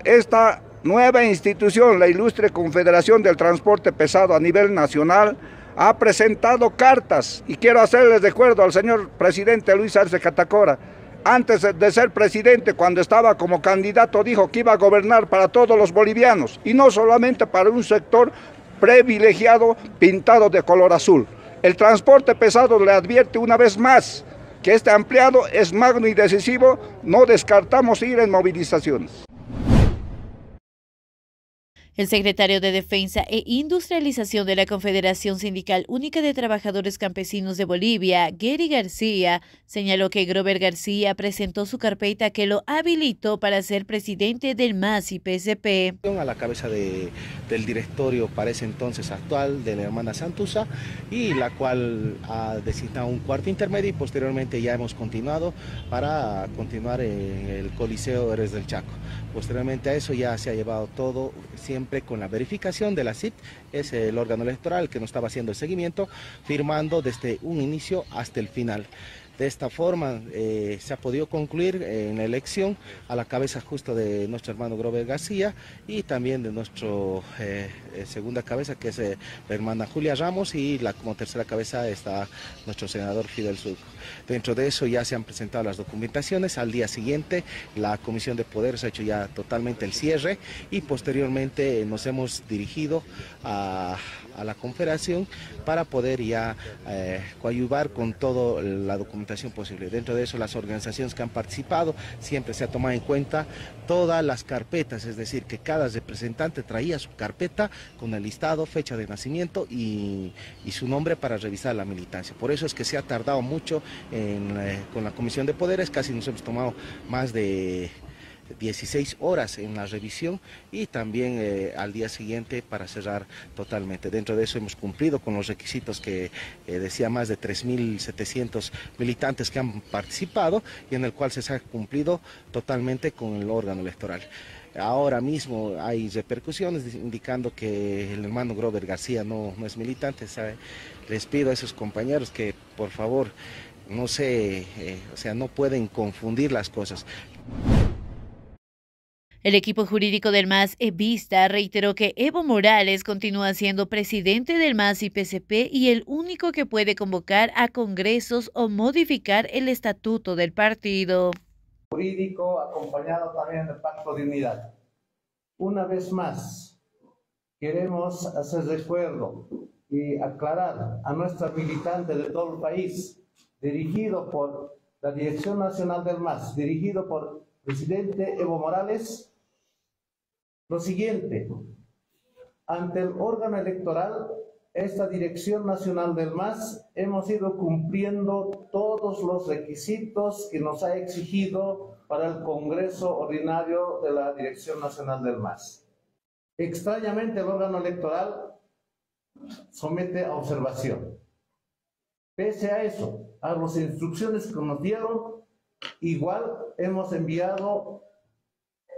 esta nueva institución, la ilustre Confederación del Transporte Pesado a nivel nacional, ha presentado cartas, y quiero hacerles recuerdo al señor presidente Luis Arce Catacora. Antes de ser presidente, cuando estaba como candidato, dijo que iba a gobernar para todos los bolivianos y no solamente para un sector privilegiado pintado de color azul. El transporte pesado le advierte una vez más que este ampliado es magno y decisivo, no descartamos ir en movilizaciones. El secretario de Defensa e Industrialización de la Confederación Sindical Única de Trabajadores Campesinos de Bolivia, Gary García, señaló que Grover García presentó su carpeta que lo habilitó para ser presidente del MAS y PSP. A la cabeza del directorio para ese entonces actual de la hermana Santuza, y la cual ha designado un cuarto intermedio, y posteriormente ya hemos continuado para continuar en el Coliseo Héroes del Chaco. Posteriormente a eso ya se ha llevado todo siempre con la verificación de la CIT, es el órgano electoral que nos estaba haciendo el seguimiento, firmando desde un inicio hasta el final. De esta forma se ha podido concluir en la elección a la cabeza justo de nuestro hermano Grover García y también de nuestra segunda cabeza, que es la hermana Julia Ramos, y como tercera cabeza está nuestro senador Fidel Surco. Dentro de eso ya se han presentado las documentaciones. Al día siguiente la Comisión de Poderes ha hecho ya totalmente el cierre, y posteriormente nos hemos dirigido a la Confederación para poder ya coadyuvar con toda la documentación posible. Dentro de eso, las organizaciones que han participado, siempre se ha tomado en cuenta todas las carpetas, es decir, que cada representante traía su carpeta con el listado, fecha de nacimiento y su nombre para revisar la militancia. Por eso es que se ha tardado mucho con la Comisión de Poderes, casi nos hemos tomado más de 16 horas en la revisión, y también al día siguiente para cerrar totalmente. Dentro de eso hemos cumplido con los requisitos que decía más de 3.700 militantes que han participado, y en el cual se ha cumplido totalmente con el órgano electoral. Ahora mismo hay repercusiones indicando que el hermano Grover García no es militante. Les pido a esos compañeros que por favor no no pueden confundir las cosas. El equipo jurídico del MAS Evista reiteró que Evo Morales continúa siendo presidente del MAS y PSP y el único que puede convocar a congresos o modificar el estatuto del partido. Jurídico acompañado también del Pacto de Unidad. Una vez más, queremos hacer recuerdo y aclarar a nuestros militantes de todo el país, dirigido por la Dirección Nacional del MAS, dirigido por el presidente Evo Morales, lo siguiente: ante el órgano electoral, esta Dirección Nacional del MAS hemos ido cumpliendo todos los requisitos que nos ha exigido para el Congreso Ordinario de la Dirección Nacional del MAS. Extrañamente, el órgano electoral somete a observación. Pese a eso, a las instrucciones que nos dieron, igual hemos enviado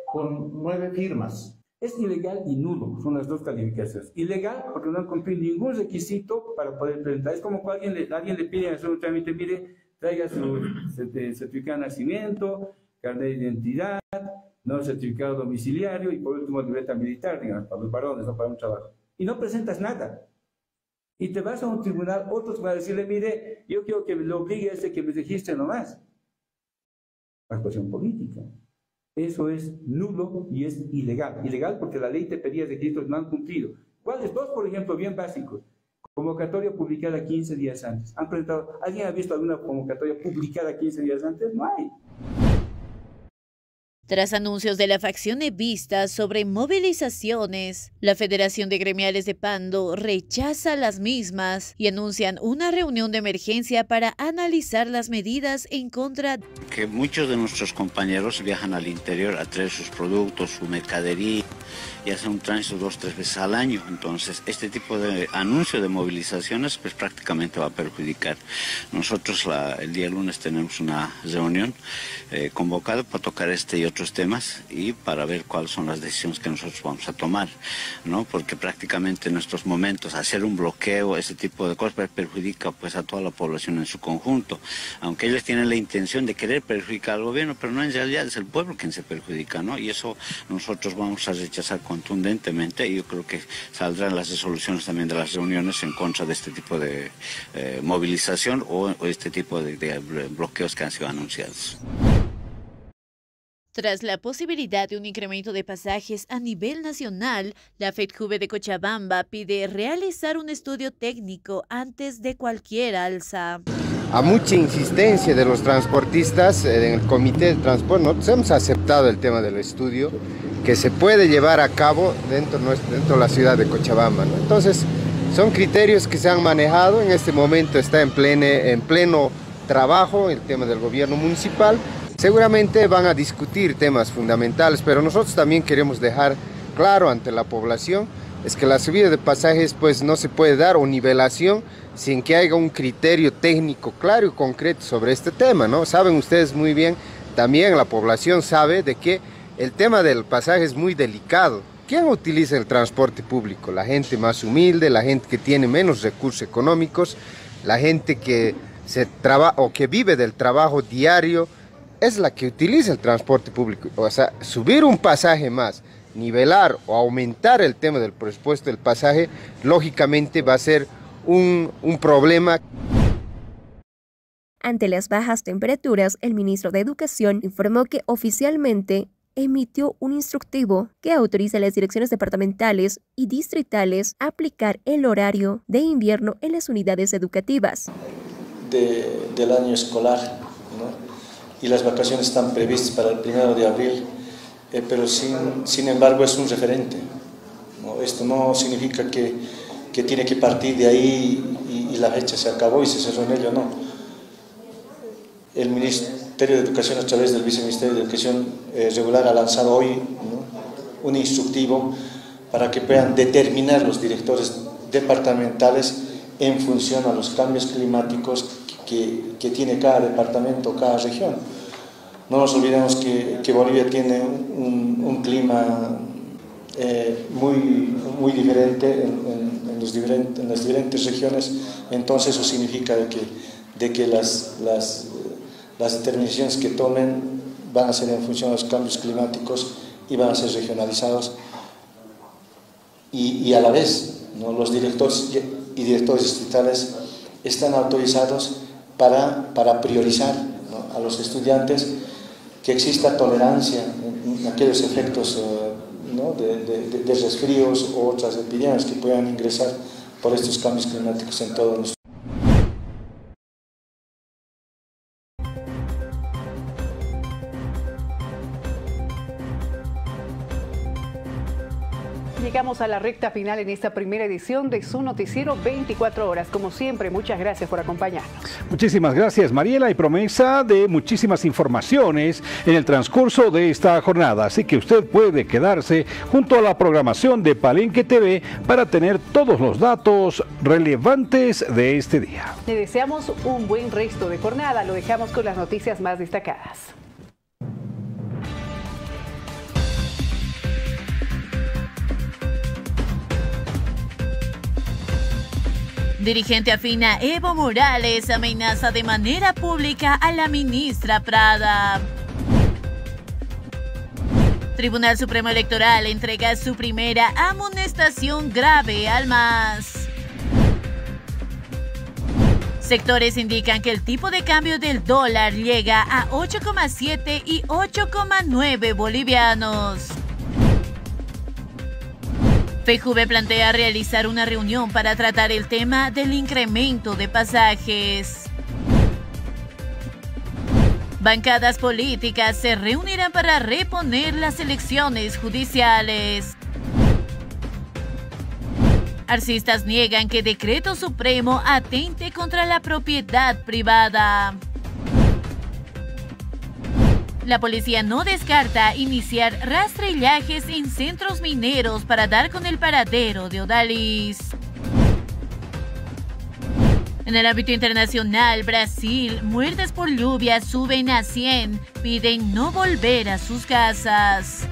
con 9 firmas. Es ilegal y nulo, son las dos calificaciones. Ilegal porque no han cumplido ningún requisito para poder presentar. Es como cuando alguien le pide hacer un trámite, mire, traiga su certificado de nacimiento, carnet de identidad, no certificado domiciliario y por último libreta militar, digamos, para los varones, no para un trabajo. Y no presentas nada. Y te vas a un tribunal, otros van a decirle, mire, yo quiero que me lo obligue a que me registre nomás. Actuación política. Eso es nulo y es ilegal. Ilegal porque la ley te pedía requisitos, no han cumplido. ¿Cuáles? Dos, por ejemplo, bien básicos. Convocatoria publicada 15 días antes. ¿Han presentado? ¿Alguien ha visto alguna convocatoria publicada 15 días antes? No hay. Tras anuncios de la facción evista sobre movilizaciones, la Federación de Gremiales de Pando rechaza las mismas y anuncian una reunión de emergencia para analizar las medidas en contra. Que muchos de nuestros compañeros viajan al interior a traer sus productos, su mercadería, y hacen un tránsito 2 o 3 veces al año. Entonces, este tipo de anuncio de movilizaciones pues prácticamente va a perjudicar. Nosotros el día lunes tenemos una reunión convocada para tocar este y otro otros temas y para ver cuáles son las decisiones que nosotros vamos a tomar, ¿no? Porque prácticamente en estos momentos hacer un bloqueo, ese tipo de cosas, perjudica pues a toda la población en su conjunto, aunque ellos tienen la intención de querer perjudicar al gobierno, pero no, en realidad es el pueblo quien se perjudica, ¿no? Y eso nosotros vamos a rechazar contundentemente y yo creo que saldrán las resoluciones también de las reuniones en contra de este tipo de movilización o este tipo de bloqueos que han sido anunciados. Tras la posibilidad de un incremento de pasajes a nivel nacional, la FEDJUVE de Cochabamba pide realizar un estudio técnico antes de cualquier alza. A mucha insistencia de los transportistas, en el Comité de Transporte, nosotros hemos aceptado el tema del estudio que se puede llevar a cabo dentro de la ciudad de Cochabamba, ¿no? Entonces, son criterios que se han manejado, en este momento está en pleno trabajo el tema del gobierno municipal. Seguramente van a discutir temas fundamentales, pero nosotros también queremos dejar claro ante la población es que la subida de pasajes pues no se puede dar o nivelación sin que haya un criterio técnico claro y concreto sobre este tema, ¿no? Saben ustedes muy bien, también la población sabe de que el tema del pasaje es muy delicado. ¿Quién utiliza el transporte público? La gente más humilde, la gente que tiene menos recursos económicos, la gente que que vive del trabajo diario, es la que utiliza el transporte público. O sea, subir un pasaje más, nivelar o aumentar el tema del presupuesto del pasaje, lógicamente va a ser un problema. Ante las bajas temperaturas, el ministro de Educación informó que oficialmente emitió un instructivo que autoriza a las direcciones departamentales y distritales a aplicar el horario de invierno en las unidades educativas. Del año escolar, ¿no? Y las vacaciones están previstas para el 1 de abril, pero sin embargo es un referente, ¿no? Esto no significa que tiene que partir de ahí y la fecha se acabó y se cerró en ello, no. El Ministerio de Educación a través del Viceministerio de Educación Regular ha lanzado hoy, ¿no?, un instructivo para que puedan determinar los directores departamentales en función a los cambios climáticos que tiene cada departamento, cada región. No nos olvidemos que Bolivia tiene un clima muy diferente en las diferentes regiones, entonces eso significa de que las determinaciones que tomen van a ser en función de los cambios climáticos y van a ser regionalizados y a la vez, ¿no?, los directores y directores distritales están autorizados para priorizar, ¿no?, a los estudiantes, que exista tolerancia en aquellos efectos ¿no?, de resfríos o otras epidemias que puedan ingresar por estos cambios climáticos en todo nuestro. Llegamos a la recta final en esta primera edición de su noticiero 24 horas. Como siempre, muchas gracias por acompañarnos. Muchísimas gracias, Mariela, y promesa de muchísimas informaciones en el transcurso de esta jornada. Así que usted puede quedarse junto a la programación de Palenque TV para tener todos los datos relevantes de este día. Le deseamos un buen resto de jornada. Lo dejamos con las noticias más destacadas. Dirigente afina Evo Morales amenaza de manera pública a la ministra Prada. Tribunal Supremo Electoral entrega su primera amonestación grave al MAS. Sectores indican que el tipo de cambio del dólar llega a 8,7 y 8,9 bolivianos. FEDJUVE plantea realizar una reunión para tratar el tema del incremento de pasajes. Bancadas políticas se reunirán para reponer las elecciones judiciales. Arcistas niegan que decreto supremo atente contra la propiedad privada. La policía no descarta iniciar rastrillajes en centros mineros para dar con el paradero de Odalis. En el ámbito internacional, Brasil, muertes por lluvia suben a 100, piden no volver a sus casas.